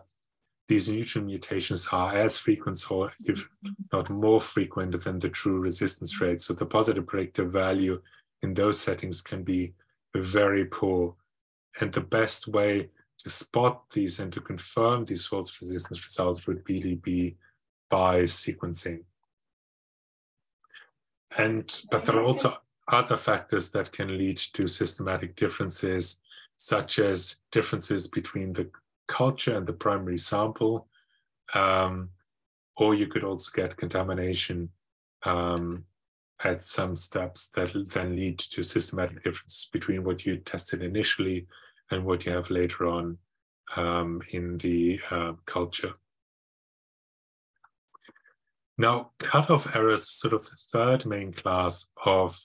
these neutral mutations are as frequent, or if not more frequent, than the true resistance rate. So the positive predictive value in those settings can be very poor. And the best way to spot these and to confirm these false resistance results would really be by sequencing. But there are also other factors that can lead to systematic differences, such as differences between the culture and the primary sample, or you could also get contamination at some steps that then lead to systematic differences between what you tested initially and what you have later on in the culture. Now, cutoff errors is sort of the third main class of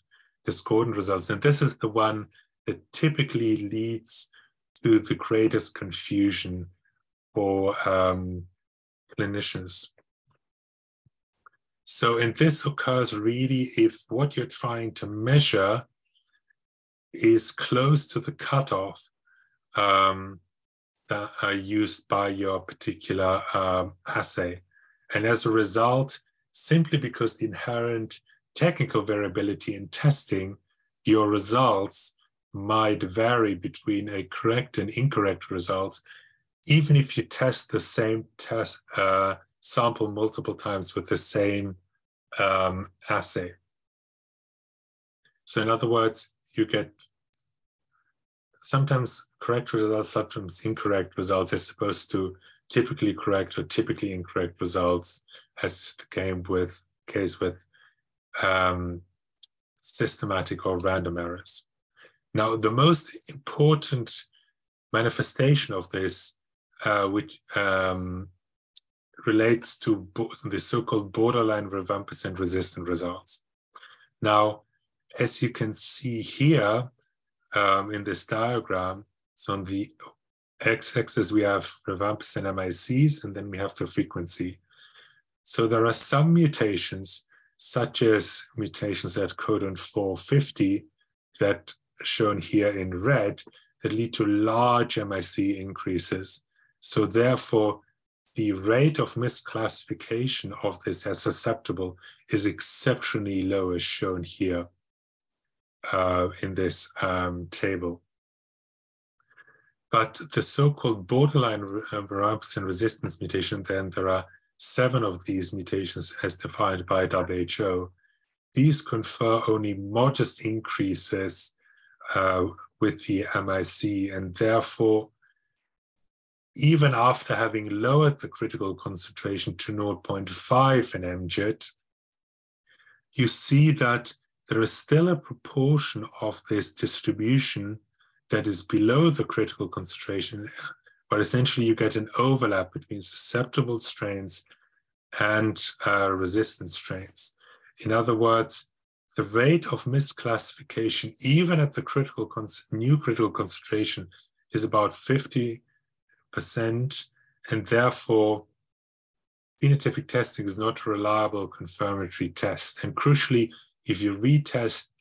discordant results, and this is the one that typically leads to the greatest confusion for clinicians. So, and this occurs really if what you're trying to measure is close to the cutoff that are used by your particular assay. And as a result, simply because the inherent technical variability in testing, your results might vary between a correct and incorrect result, even if you test the same sample multiple times with the same assay. So in other words, you get sometimes correct results, sometimes incorrect results, as opposed to typically correct or typically incorrect results, as the case with systematic or random errors. Now, the most important manifestation of this, which relates to the so-called borderline rifampicin resistant results. Now, as you can see here in this diagram, so on the x-axis we have rifampicin MICs, and then we have the frequency. So there are some mutations, such as mutations at codon 450, that are shown here in red, that lead to large MIC increases. So therefore, the rate of misclassification of this as susceptible is exceptionally low, as shown here in this table. But the so-called borderline rifampicin resistance mutation, then there are 7 of these mutations as defined by WHO. These confer only modest increases with the MIC, and therefore, even after having lowered the critical concentration to 0.5 in MJIT, you see that there is still a proportion of this distribution that is below the critical concentration, but essentially you get an overlap between susceptible strains and resistant strains. In other words, the rate of misclassification, even at the new critical concentration, is about 50%, and therefore phenotypic testing is not a reliable confirmatory test. And crucially, if you retest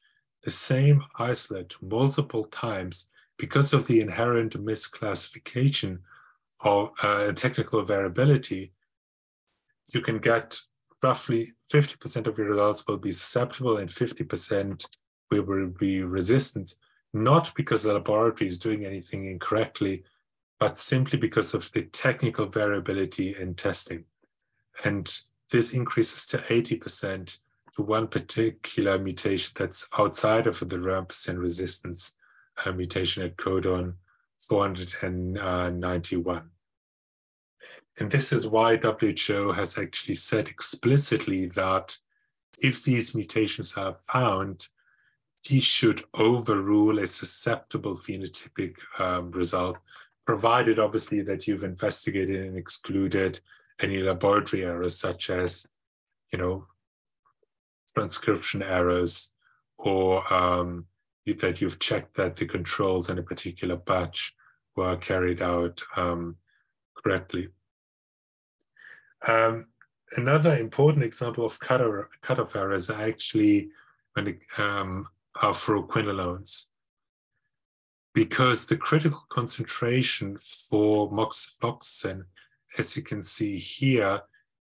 the same isolate multiple times, because of the inherent misclassification or technical variability, you can get roughly 50% of your results will be susceptible and 50% will be resistant, not because the laboratory is doing anything incorrectly, but simply because of the technical variability in testing. And this increases to 80% to one particular mutation that's outside of the rifampicin resistance mutation at codon 491. And this is why WHO has actually said explicitly that if these mutations are found, these should overrule a susceptible phenotypic result, provided obviously that you've investigated and excluded any laboratory errors, such as, transcription errors, or that you've checked that the controls in a particular batch were carried out correctly. Another important example of cutoff errors are actually when it, are fluoroquinolones, because the critical concentration for moxifloxacin, as you can see here,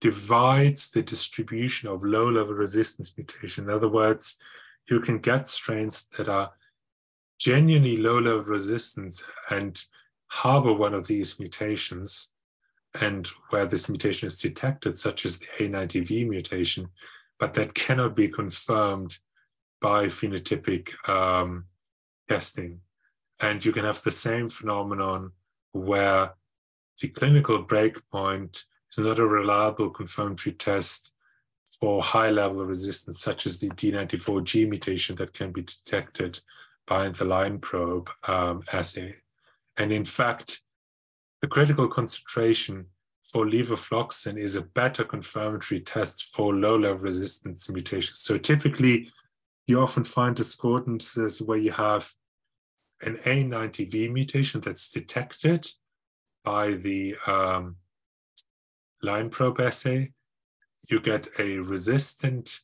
divides the distribution of low-level resistance mutation. In other words, you can get strains that are genuinely low-level resistant and harbor one of these mutations, and where this mutation is detected, such as the A90V mutation, but that cannot be confirmed by phenotypic testing. And you can have the same phenomenon where the clinical breakpoint is not a reliable confirmatory test for high-level resistance, such as the D94G mutation that can be detected by the line probe assay. And in fact, the critical concentration for levofloxacin is a better confirmatory test for low-level resistance mutations. So typically, you often find discordances where you have an A90V mutation that's detected by the line probe assay. You get a resistant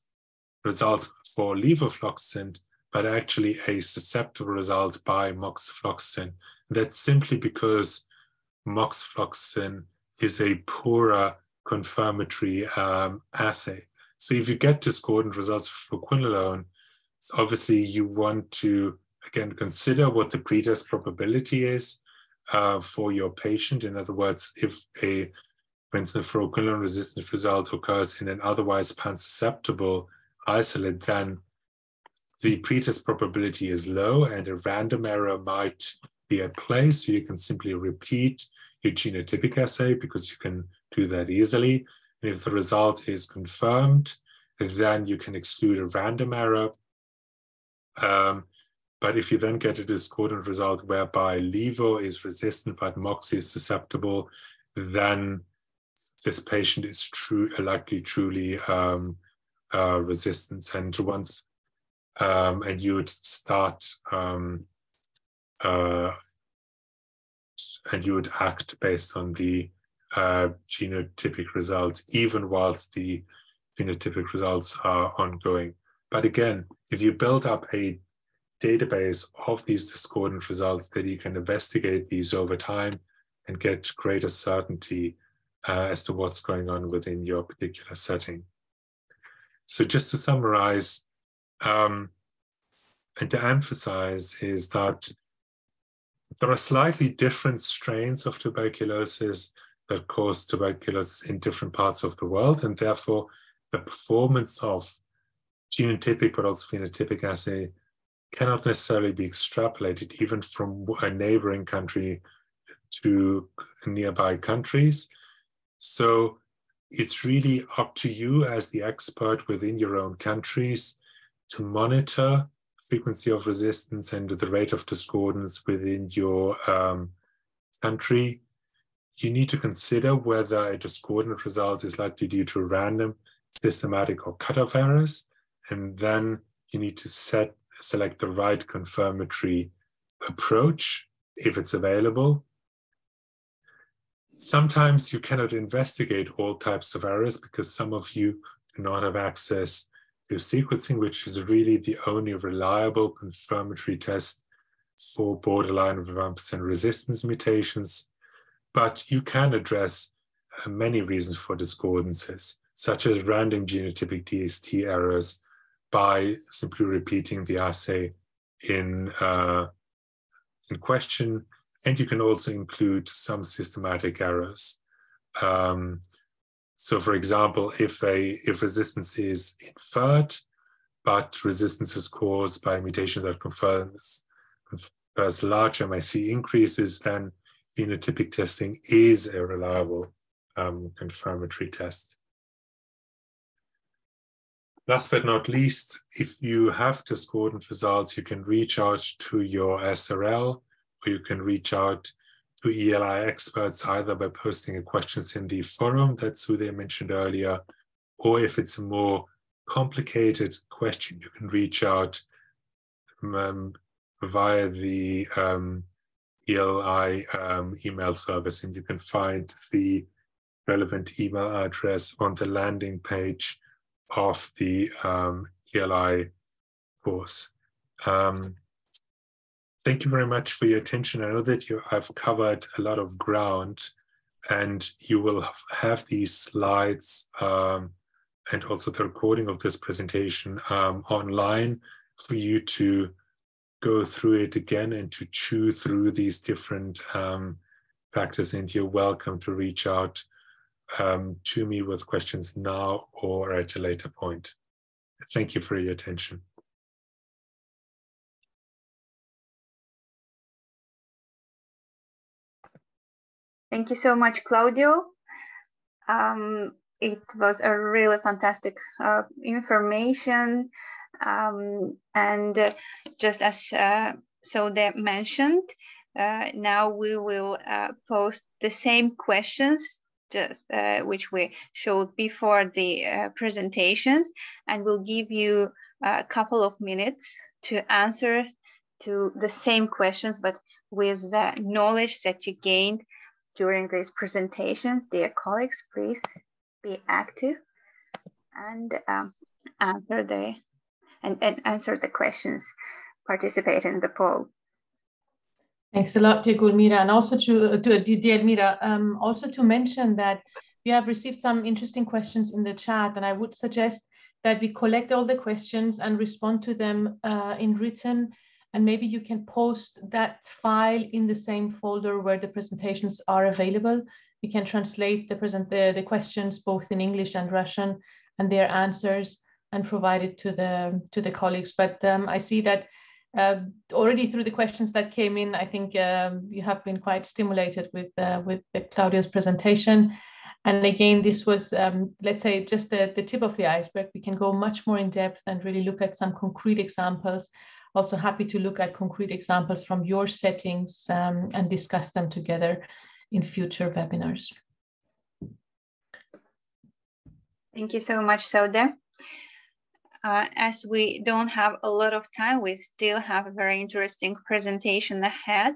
result for levofloxacin, but actually a susceptible result by moxifloxacin. That's simply because moxifloxacin is a poorer confirmatory assay. So if you get discordant results for fluoroquinolone, obviously you want to, again, consider what the pretest probability is for your patient. In other words, if for instance, fluoroquinolone resistant result occurs in an otherwise pan-susceptible isolate, then the pretest probability is low and a random error might be at play. So you can simply repeat your genotypic assay because you can do that easily. And if the result is confirmed, then you can exclude a random error But if you then get a discordant result whereby levo is resistant but moxi is susceptible, then this patient is likely truly resistant. And once and you would start and you would act based on the genotypic results, even whilst the phenotypic results are ongoing. But again, if you build up a database of these discordant results, then you can investigate these over time and get greater certainty as to what's going on within your particular setting. So just to summarize and to emphasize is that there are slightly different strains of tuberculosis that cause tuberculosis in different parts of the world, and therefore the performance of genotypic but also phenotypic assay cannot necessarily be extrapolated even from a neighboring country to nearby countries. So it's really up to you as the expert within your own countries to monitor frequency of resistance and the rate of discordance within your country. You need to consider whether a discordant result is likely due to random, systematic, or cutoff errors, and then you need to select the right confirmatory approach if it's available. Sometimes you cannot investigate all types of errors because some of you do not have access to sequencing, which is really the only reliable confirmatory test for borderline rifampicin resistance mutations. But you can address many reasons for discordances, such as random genotypic DST errors, by simply repeating the assay in question. And you can also include some systematic errors. So for example, if resistance is inferred, but resistance is caused by a mutation that confers large MIC increases, then phenotypic testing is a reliable confirmatory test. Last but not least, if you have discordant results, you can reach out to your SRL, or you can reach out to ELI experts either by posting questions in the forum, that's who they mentioned earlier, or if it's a more complicated question, you can reach out via the ELI email service, and you can find the relevant email address on the landing page of the ELI course. Thank you very much for your attention. I know that I've covered a lot of ground, and you will have these slides and also the recording of this presentation online for you to go through it again and to chew through these different factors. And you're welcome to reach out to me with questions now or at a later point. Thank you for your attention. Thank you so much, Claudio. It was a really fantastic information. And just as Sode mentioned, now we will post the same questions just which we showed before the presentations, and we'll give you a couple of minutes to answer to the same questions, but with the knowledge that you gained during these presentations. Dear colleagues, please be active and answer the questions, participate in the poll. Thanks a lot, dear Gulmira, and also to dear Elmira, also to mention that we have received some interesting questions in the chat, and I would suggest that we collect all the questions and respond to them in written, and maybe you can post that file in the same folder where the presentations are available. We can translate the questions both in English and Russian and their answers and provide it to the colleagues. But I see that already through the questions that came in, I think you have been quite stimulated with Claudio's presentation. And again, this was, let's say, just the tip of the iceberg. We can go much more in depth and really look at some concrete examples also happy to look at concrete examples from your settings and discuss them together in future webinars. Thank you so much, Saude. As we don't have a lot of time, we still have a very interesting presentation ahead.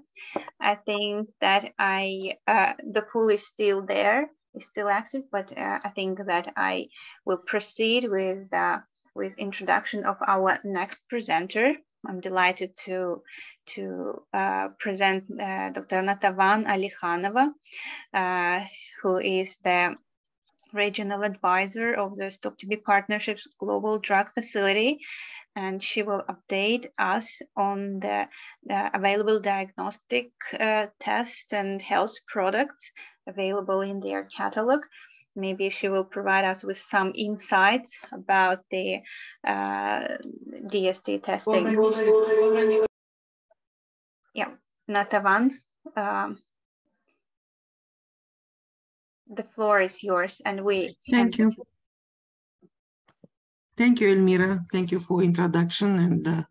I think that the pool is still there, is still active, but I think that I will proceed with introduction of our next presenter. I'm delighted to present Dr. Natavan Alikhanova, who is the Regional Advisor of the StopTB Partnership's Global Drug Facility, and she will update us on the available diagnostic tests and health products available in their catalog. Maybe she will provide us with some insights about the DST testing. Yeah, Natavan. The floor is yours, and Thank you. Thank you, Elmira. Thank you for introduction, and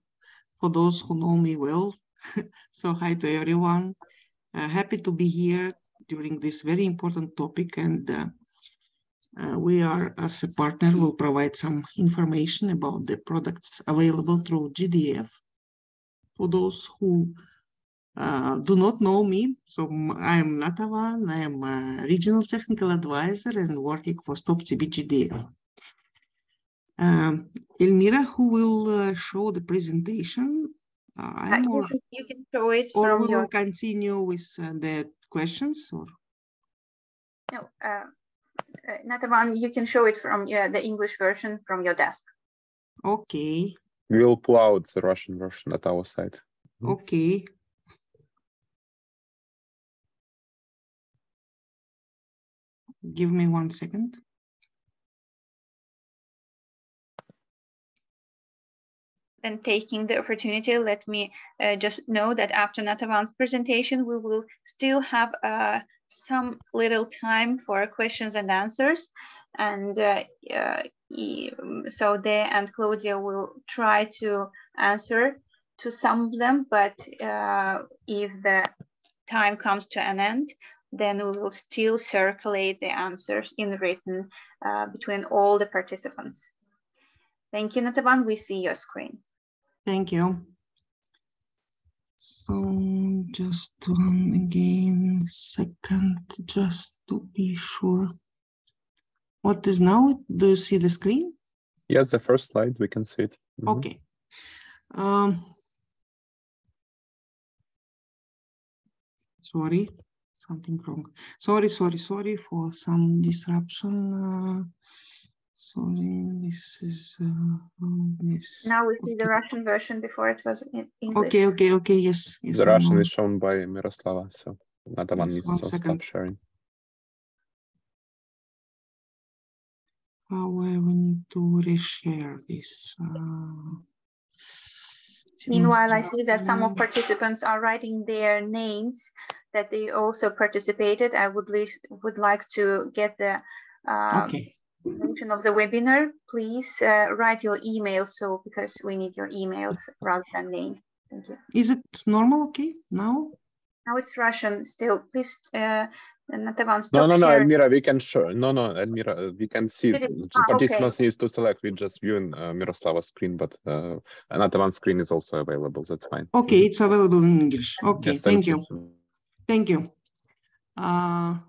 for those who know me well. So hi to everyone. Happy to be here during this very important topic, and we are, as a partner, will provide some information about the products available through GDF. For those who do not know me, so I am Natavan. I am a regional technical advisor and working for StopTB GDF. Elmira, who will show the presentation? You can show it or from we your... will continue with the questions, or? No, Natavan, you can show it from the English version from your desk. Okay. We'll pull out the Russian version at our side. Okay. Give me 1 second. And taking the opportunity, let me just know that after Natavan's presentation, we will still have some little time for questions and answers. And Saude and Claudia will try to answer to some of them, but if the time comes to an end, then we will still circulate the answers in written between all the participants. Thank you, Natavan. We see your screen. Thank you. So just one second, just to be sure. What is now? Do you see the screen? Yes, the first slide, we can see it. Okay. Sorry, something wrong. Sorry for some disruption. Sorry, this is this. Now we see the Russian version. Before it was in English. Okay, yes. The Russian is shown by Miroslava, so Natavan needs to stop sharing. However, we need to reshare this. Meanwhile, I see that some of participants are writing their names that they also participated. I would like to get the information of the webinar. Please write your email, because we need your emails rather than name. Thank you. Is it normal? Okay, now? Now it's Russian still. Please, Natavan, stop No, sharing. Elmira, we can show. No, Elmira, we can see. The participants need to select. We just viewing Miroslava's screen, but Natavan's screen is also available. That's fine. Okay, it's available in English. Okay, yes, thank you. Thank you.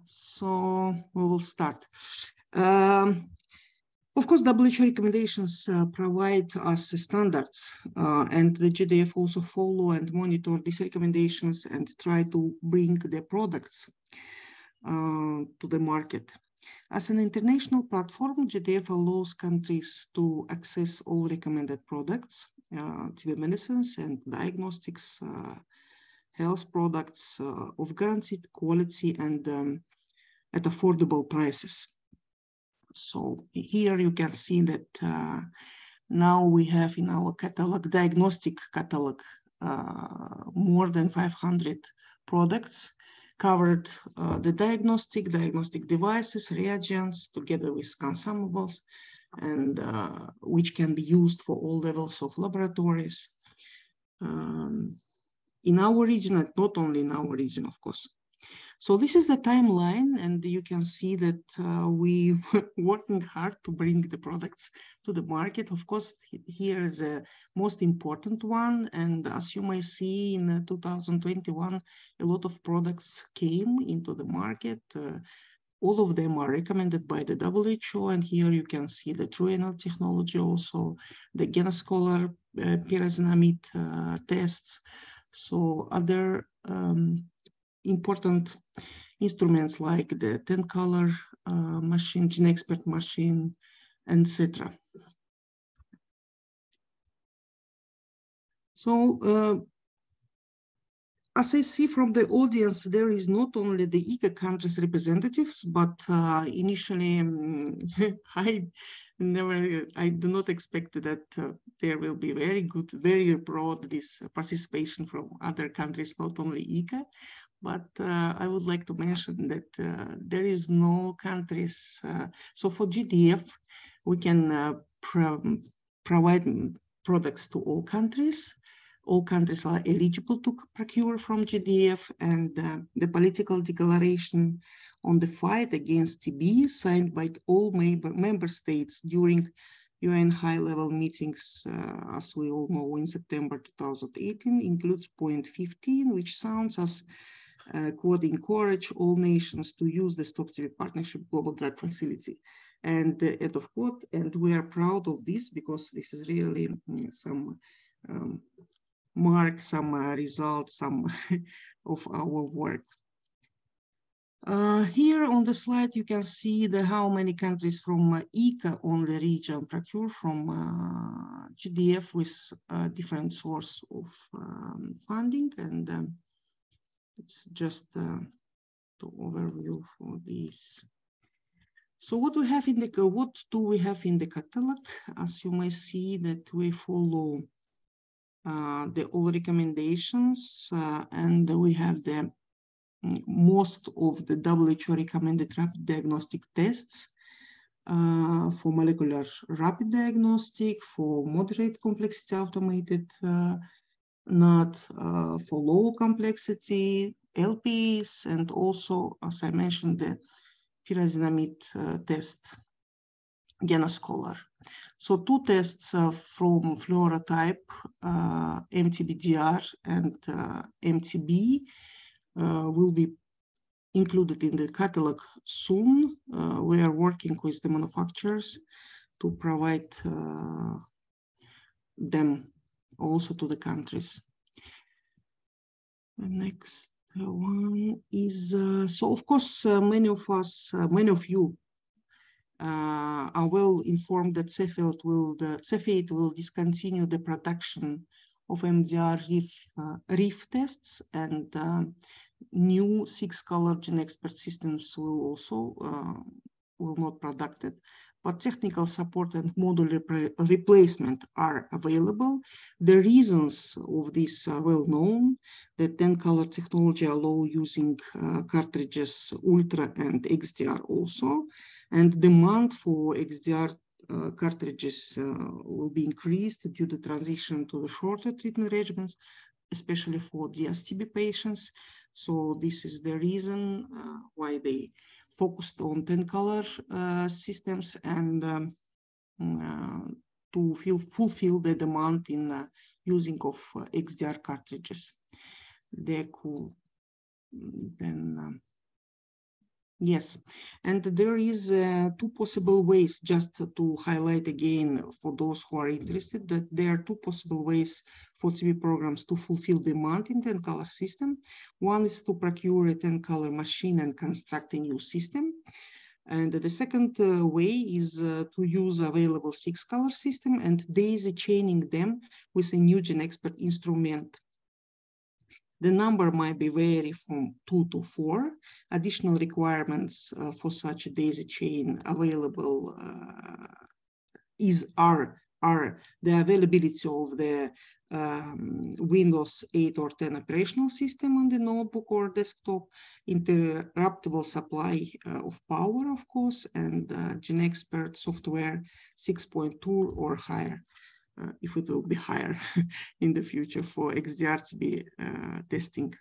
So we will start. Of course, WHO recommendations provide us standards, and the GDF also follow and monitor these recommendations and try to bring the products to the market. As an international platform, GDF allows countries to access all recommended products, TB medicines and diagnostics, health products of guaranteed quality and at affordable prices. So here you can see that now we have in our catalog, diagnostic catalog, more than 500 products covered, the diagnostic devices, reagents, together with consumables, and which can be used for all levels of laboratories. in our region, and not only in our region, of course. So this is the timeline, and you can see that we were working hard to bring the products to the market. Of course, here is the most important one, and as you may see in 2021, a lot of products came into the market. All of them are recommended by the WHO, and here you can see the TrueNL technology, also the GeneScholar pyrazinamide tests. So other important instruments like the 10-color machine, GeneXpert machine, etc. So as I see from the audience, there is not only the ICA countries representatives, but initially I do not expect that there will be very broad this participation from other countries, not only ICA. But I would like to mention that there is no countries. So for GDF, we can provide products to all countries. All countries are eligible to procure from GDF, and the political declaration on the fight against TB signed by all member states during UN high-level meetings, as we all know, in September 2018, includes point 15, which sounds as quote, encourage all nations to use the StopTB partnership global drug facility, and end of quote. And we are proud of this because this is really some results, some of our work. Here on the slide, you can see how many countries from ICA only region procure from GDF with different source of funding, and it's just the overview for this. So what do we have in the catalog? As you may see, that we follow the all recommendations, and we have the most of the WHO recommended rapid diagnostic tests for molecular rapid diagnostic, for moderate complexity automated, not for low complexity, LPs, and also, as I mentioned, the pyrazinamide test, GeneScholar. So two tests from phenotype, MTBDR and MTB, will be included in the catalog soon. We are working with the manufacturers to provide them also to the countries. The next one is, so of course, many of you are well informed that Cepheid will discontinue the production of MDR RIF tests, and new 6-color GeneXpert systems will also will not produced, but technical support and module replacement are available. The reasons of this are well known. The 10-color technology allow using cartridges Ultra and XDR also, and demand for XDR cartridges will be increased due to transition to the shorter treatment regimens, especially for DSTB patients. So this is the reason why they focused on 10-color systems and to fulfill the demand in using of XDR cartridges. Yes, and there is two possible ways, just to highlight again for those who are interested, that there are two possible ways for TB programs to fulfill demand in 10-color system. One is to procure a 10-color machine and construct a new system. And the second way is to use available 6-color system and daisy chaining them with a new GeneXpert instrument. The number might be vary from 2 to 4. Additional requirements for such a daisy chain available are the availability of the Windows 8 or 10 operational system on the notebook or desktop, interruptible supply of power, of course, and GeneXpert software 6.2 or higher. if it will be higher in the future for XDR-TB testing.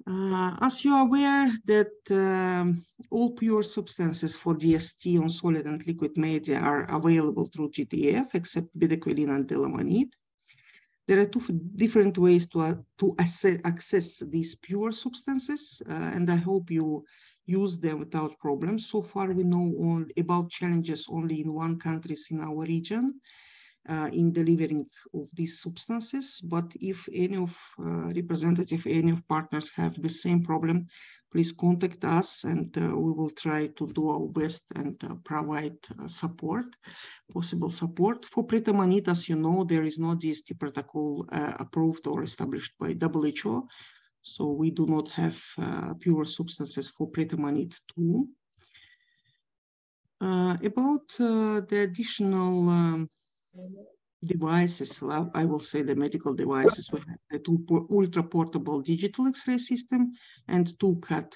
As you are aware that all pure substances for DST on solid and liquid media are available through GDF except bedaquiline and delamanid. There are two different ways to access these pure substances, and I hope you use them without problems. So far, we know about challenges only in one country in our region in delivering of these substances. But if any of any of partners have the same problem, please contact us, and we will try to do our best and provide support, possible support. For pretamanid, as you know, there is no DST protocol approved or established by WHO. So we do not have pure substances for pretamanid too. About the additional devices, I will say the medical devices, we have the two ultra-portable digital X-ray system and two CAD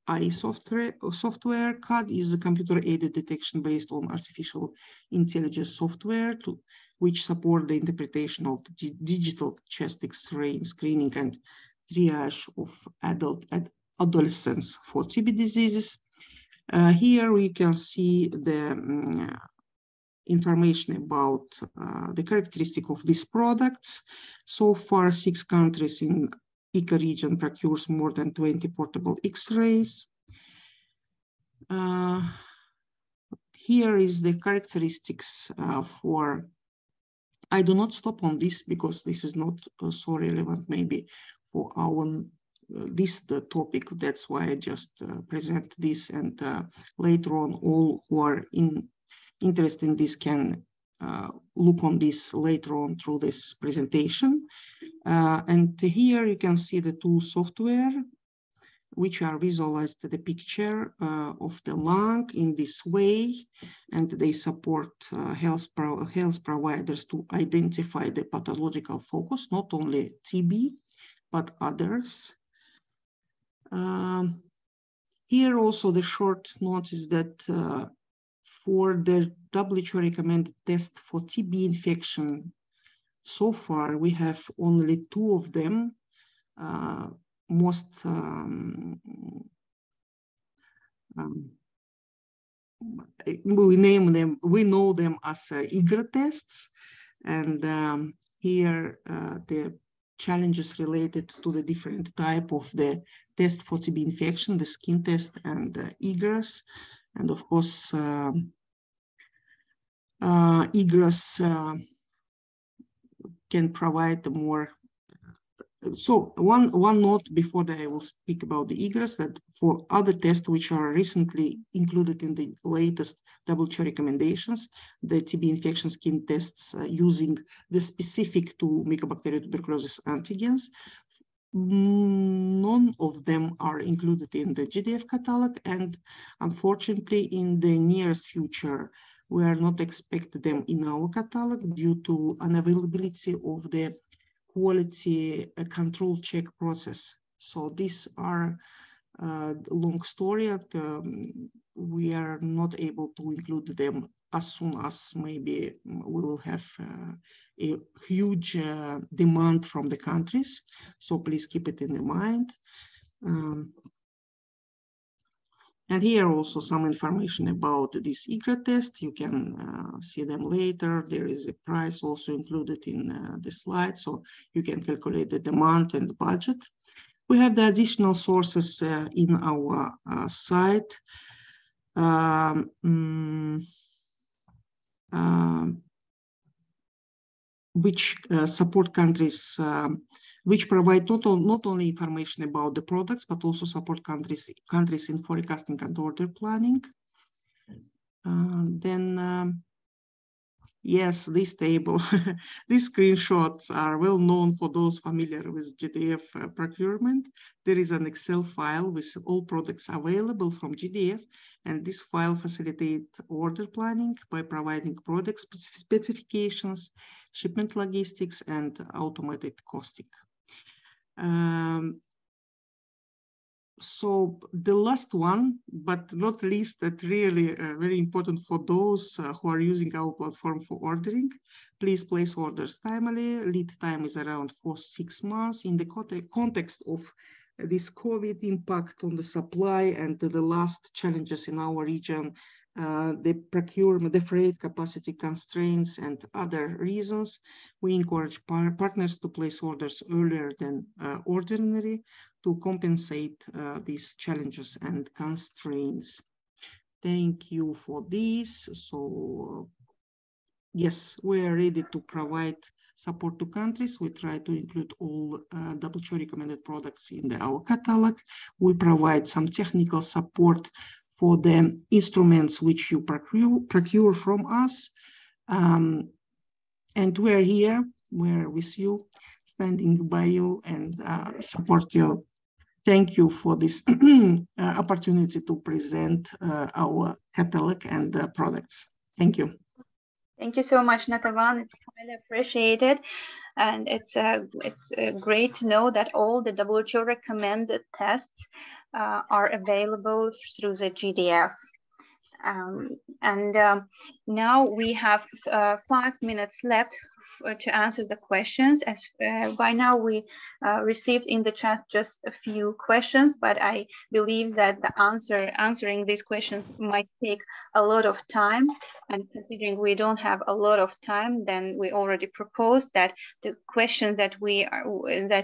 AI software. CAD is a computer-aided detection based on artificial intelligence software which support the interpretation of the digital chest X-ray screening and triage of adolescents for TB diseases. Here we can see the information about the characteristic of these products. So far, 6 countries in ECA region procures more than 20 portable X-rays. Here is the characteristics for, I do not stop on this because this is not so relevant maybe for our the topic. That's why I just present this, and later on all who are interested in this can look on this later on through this presentation. And here you can see the two software which are visualized the picture of the lung in this way, and they support health providers to identify the pathological focus, not only TB, but others. Here also the short note is that for the WHO recommended test for TB infection, so far we have only 2 of them. We know them as ERI tests, and here the challenges related to the different type of the test for TB infection, the skin test and EGRAS. And of course, EGRAS can provide more. So one note before that I will speak about the EGRAS, that for other tests which are recently included in the latest WHO recommendations, the TB infection skin tests using the specific to Mycobacterial tuberculosis antigens, none of them are included in the GDF catalog, and unfortunately in the nearest future we are not expecting them in our catalog due to unavailability of the quality control check process. So these are long story, and we are not able to include them as soon as maybe we will have a huge demand from the countries. So please keep it in mind. And here also some information about this EGRA test. You can see them later. There is a price also included in the slide, so you can calculate the demand and the budget. We have the additional sources in our site. Which support countries, which provide not only information about the products, but also support countries in forecasting and order planning. Yes, this table, these screenshots are well known for those familiar with GDF procurement. There is an Excel file with all products available from GDF, and this file facilitates order planning by providing product specifications, shipment logistics, and automated costing. So the last one, but not least, that really very important for those who are using our platform for ordering. Please place orders timely. Lead time is around 4-6 months. In the context of this COVID impact on the supply and the last challenges in our region, the procurement, the freight capacity constraints and other reasons, we encourage partners to place orders earlier than ordinary to compensate these challenges and constraints. Thank you for this. So yes, we are ready to provide support to countries. We try to include all WHO recommended products in our catalog. We provide some technical support for the instruments which you procure from us. And we're here, we're with you, standing by you and support you. Thank you for this opportunity to present our catalog and products. Thank you. Thank you so much, Natavan. It's highly appreciated. And it's great to know that all the WHO recommended tests are available through the GDF. Now we have 5 minutes left to answer the questions. As by now we received in the chat just a few questions, but I believe that the answering these questions might take a lot of time. And considering we don't have a lot of time, then we already proposed that the questions that we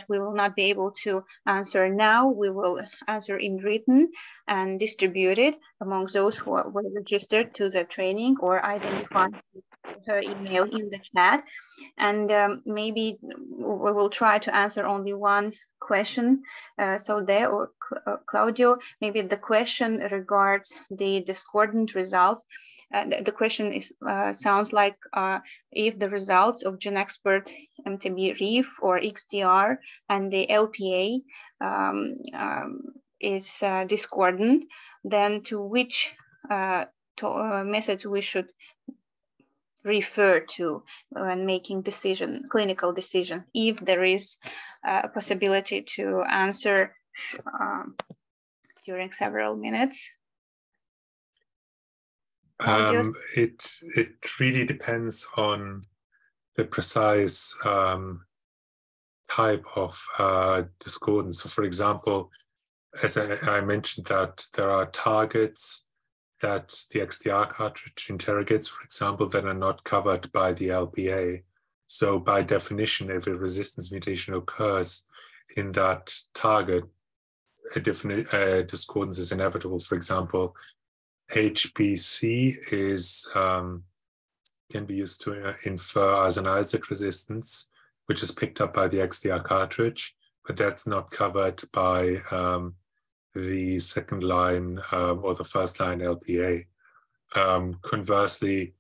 will not be able to answer now, we will answer in written and distribute it among those who were registered to the training or identified her email in the chat. And maybe we will try to answer only one question. So there, or Claudio, maybe the question regards the discordant results. The question is sounds like if the results of GenExpert MTB RIF or XDR and the LPA is discordant, then to which methods we should refer to when making clinical decision, if there is a possibility to answer during several minutes. It really depends on the precise type of discordance. So for example, as I mentioned, that there are targets that the XDR cartridge interrogates, for example, that are not covered by the LPA. So by definition, if a resistance mutation occurs in that target, a discordance is inevitable. For example, HBC can be used to infer isoniazid resistance, which is picked up by the XDR cartridge, but that's not covered by the second line or the first line LPA. Conversely,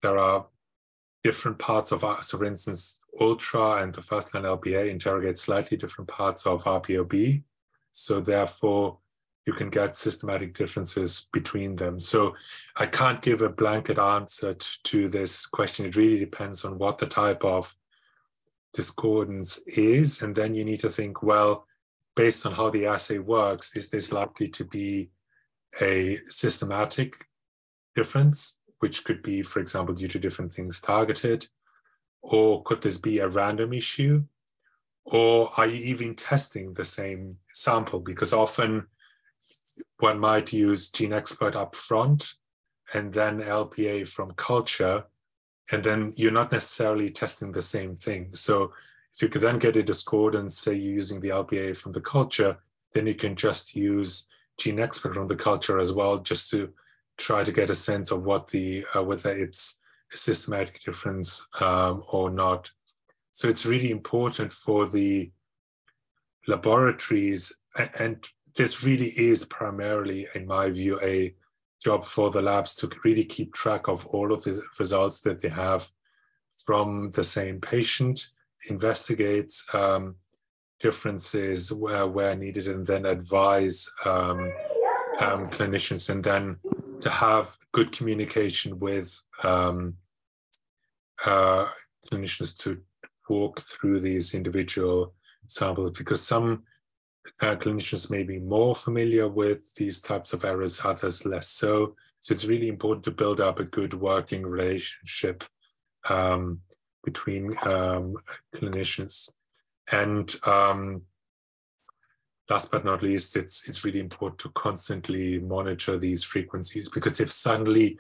there are different parts of, so for instance, Ultra and the first line LPA interrogate slightly different parts of RPOB. So therefore, you can get systematic differences between them. So I can't give a blanket answer to this question. It really depends on what the type of discordance is. And then you need to think, well, based on how the assay works, is this likely to be a systematic difference, which could be, for example, due to different things targeted? Or could this be a random issue? Or are you even testing the same sample? Because often one might use GeneXpert up front and then LPA from culture, and then you're not necessarily testing the same thing. So if you could then get a discordance, say you're using the LPA from the culture, then you can just use GeneXpert from the culture as well, just to try to get a sense of what the whether it's a systematic difference or not. So it's really important for the laboratories, and this really is primarily, in my view, a job for the labs to really keep track of all of the results that they have from the same patient, investigate differences where needed, and then advise clinicians, and then to have good communication with clinicians to walk through these individual samples, because some clinicians may be more familiar with these types of errors, others less so. So it's really important to build up a good working relationship between clinicians. And last but not least, it's really important to constantly monitor these frequencies, because if suddenly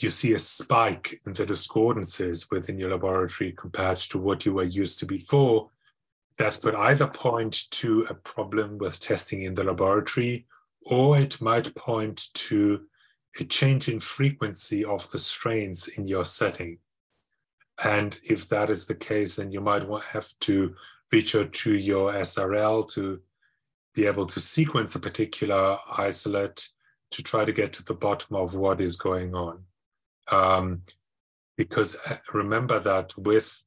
you see a spike in the discordances within your laboratory compared to what you were used to before, that could either point to a problem with testing in the laboratory, or it might point to a change in frequency of the strains in your setting. And if that is the case, then you might have to reach out to your SRL to be able to sequence a particular isolate to try to get to the bottom of what is going on. Because remember that with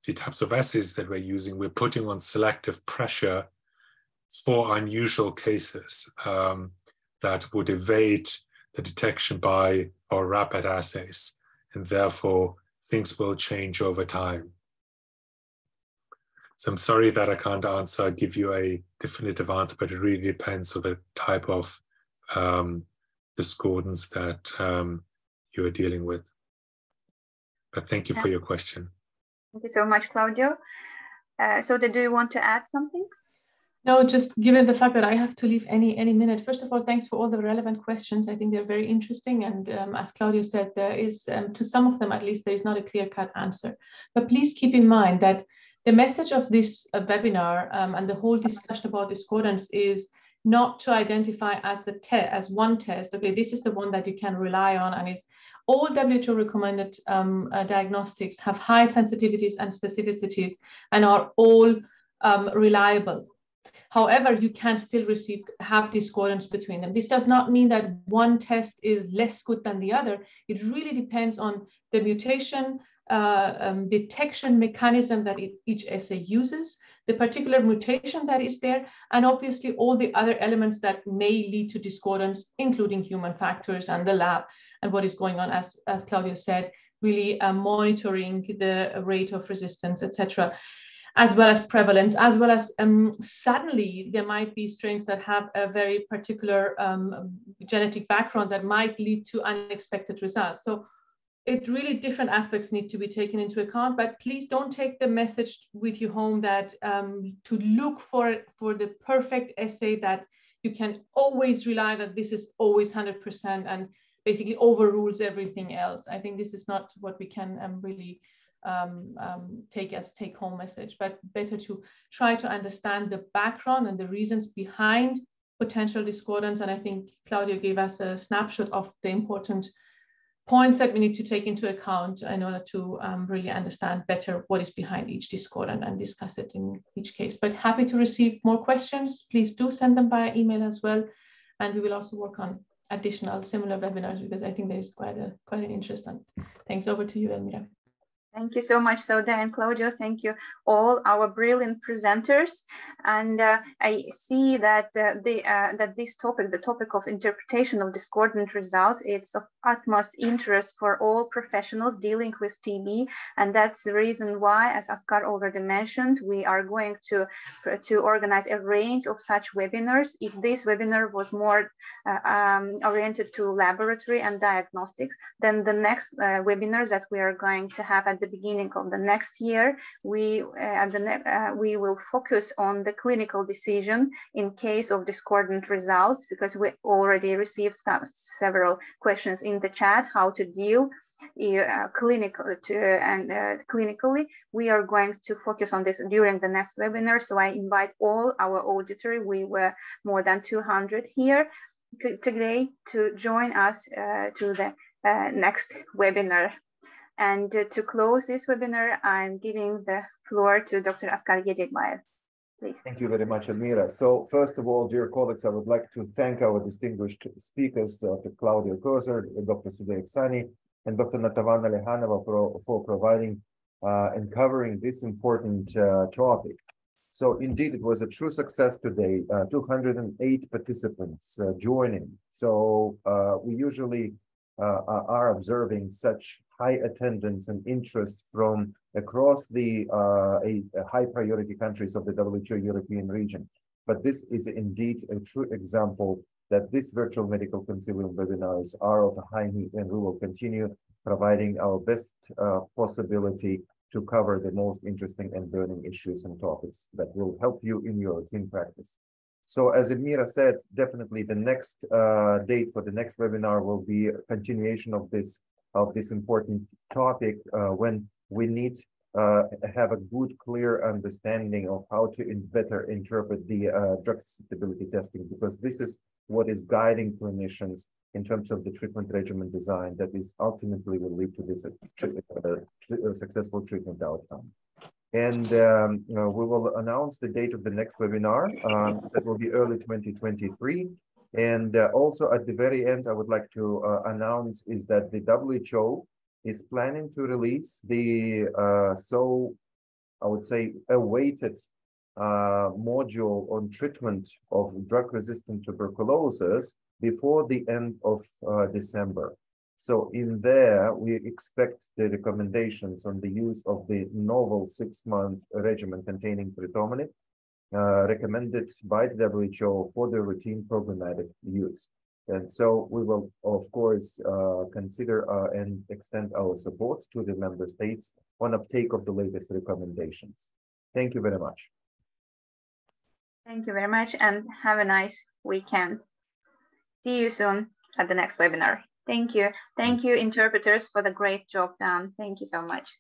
the types of assays that we're using, we're putting on selective pressure for unusual cases that would evade the detection by our rapid assays, and therefore things will change over time. So I'm sorry that I can't give you a definitive answer, but it really depends on the type of discordance that you are dealing with. But thank you for your question. Thank you so much, Claudio. So do you want to add something? No, just given the fact that I have to leave any minute. First of all, thanks for all the relevant questions. I think they're very interesting. And as Claudio said, there is, to some of them at least, there is not a clear-cut answer. But please keep in mind that the message of this webinar and the whole discussion about discordance is not to identify as one test. Okay, this is the one that you can rely on, and is all WHO recommended diagnostics have high sensitivities and specificities and are all reliable. However, you can still have discordance between them. This does not mean that one test is less good than the other. It really depends on the mutation detection mechanism that each assay uses, the particular mutation that is there, and obviously all the other elements that may lead to discordance, including human factors and the lab and what is going on, as Claudio said, really monitoring the rate of resistance, etc., as well as prevalence, as well as suddenly there might be strains that have a very particular genetic background that might lead to unexpected results. So it really different aspects need to be taken into account, but please don't take the message with you home that to look for the perfect assay that you can always rely that this is always 100% and basically overrules everything else. I think this is not what we can really take as take-home message, but better to try to understand the background and the reasons behind potential discordance. And I think Claudio gave us a snapshot of the important points that we need to take into account in order to really understand better what is behind each discordant and discuss it in each case. But happy to receive more questions. Please do send them via email as well. And we will also work on additional similar webinars, because I think there is quite an interest. And thanks. Over to you, Elmira. Thank you so much, Soda and Claudio. Thank you all our brilliant presenters. And I see that that this topic, the topic of interpretation of discordant results, it's of utmost interest for all professionals dealing with TB. And that's the reason why, as Askar already mentioned, we are going to organize a range of such webinars. If this webinar was more oriented to laboratory and diagnostics, then the next webinars that we are going to have at the beginning of the next year, we will focus on the clinical decision in case of discordant results, because we already received several questions in the chat how to deal clinically. We are going to focus on this during the next webinar. So I invite all our auditory, we were more than 200 here today, to join us to the next webinar. And to close this webinar, I'm giving the floor to Dr. Askar Yedilbayev. Please. Thank you very much, Elmira. So first of all, dear colleagues, I would like to thank our distinguished speakers, Dr. Claudio Kozer, Dr. Oleksandr, and Dr. Natavana Lehanova for providing and covering this important topic. So indeed, it was a true success today, 208 participants joining. So we usually are observing such high attendance and interest from across the high priority countries of the WHO European region. But this is indeed a true example that this virtual medical consilium webinars are of a high need, and we will continue providing our best possibility to cover the most interesting and burning issues and topics that will help you in your routine practice. So as Elmira said, definitely the next date for the next webinar will be a continuation of this important topic when we need have a good, clear understanding of how to better interpret the drug susceptibility testing, because this is what is guiding clinicians in terms of the treatment regimen design that is ultimately will lead to this successful treatment outcome. And we will announce the date of the next webinar. That will be early 2023. And also at the very end, I would like to announce is that the WHO is planning to release the I would say awaited module on treatment of drug-resistant tuberculosis before the end of December. So in there, we expect the recommendations on the use of the novel 6-month regimen containing pritomanid recommended by the WHO for the routine programmatic use. And so we will, of course, consider and extend our support to the member states on uptake of the latest recommendations. Thank you very much. Thank you very much, and have a nice weekend. See you soon at the next webinar. Thank you. Thank you, interpreters, for the great job done. Thank you so much.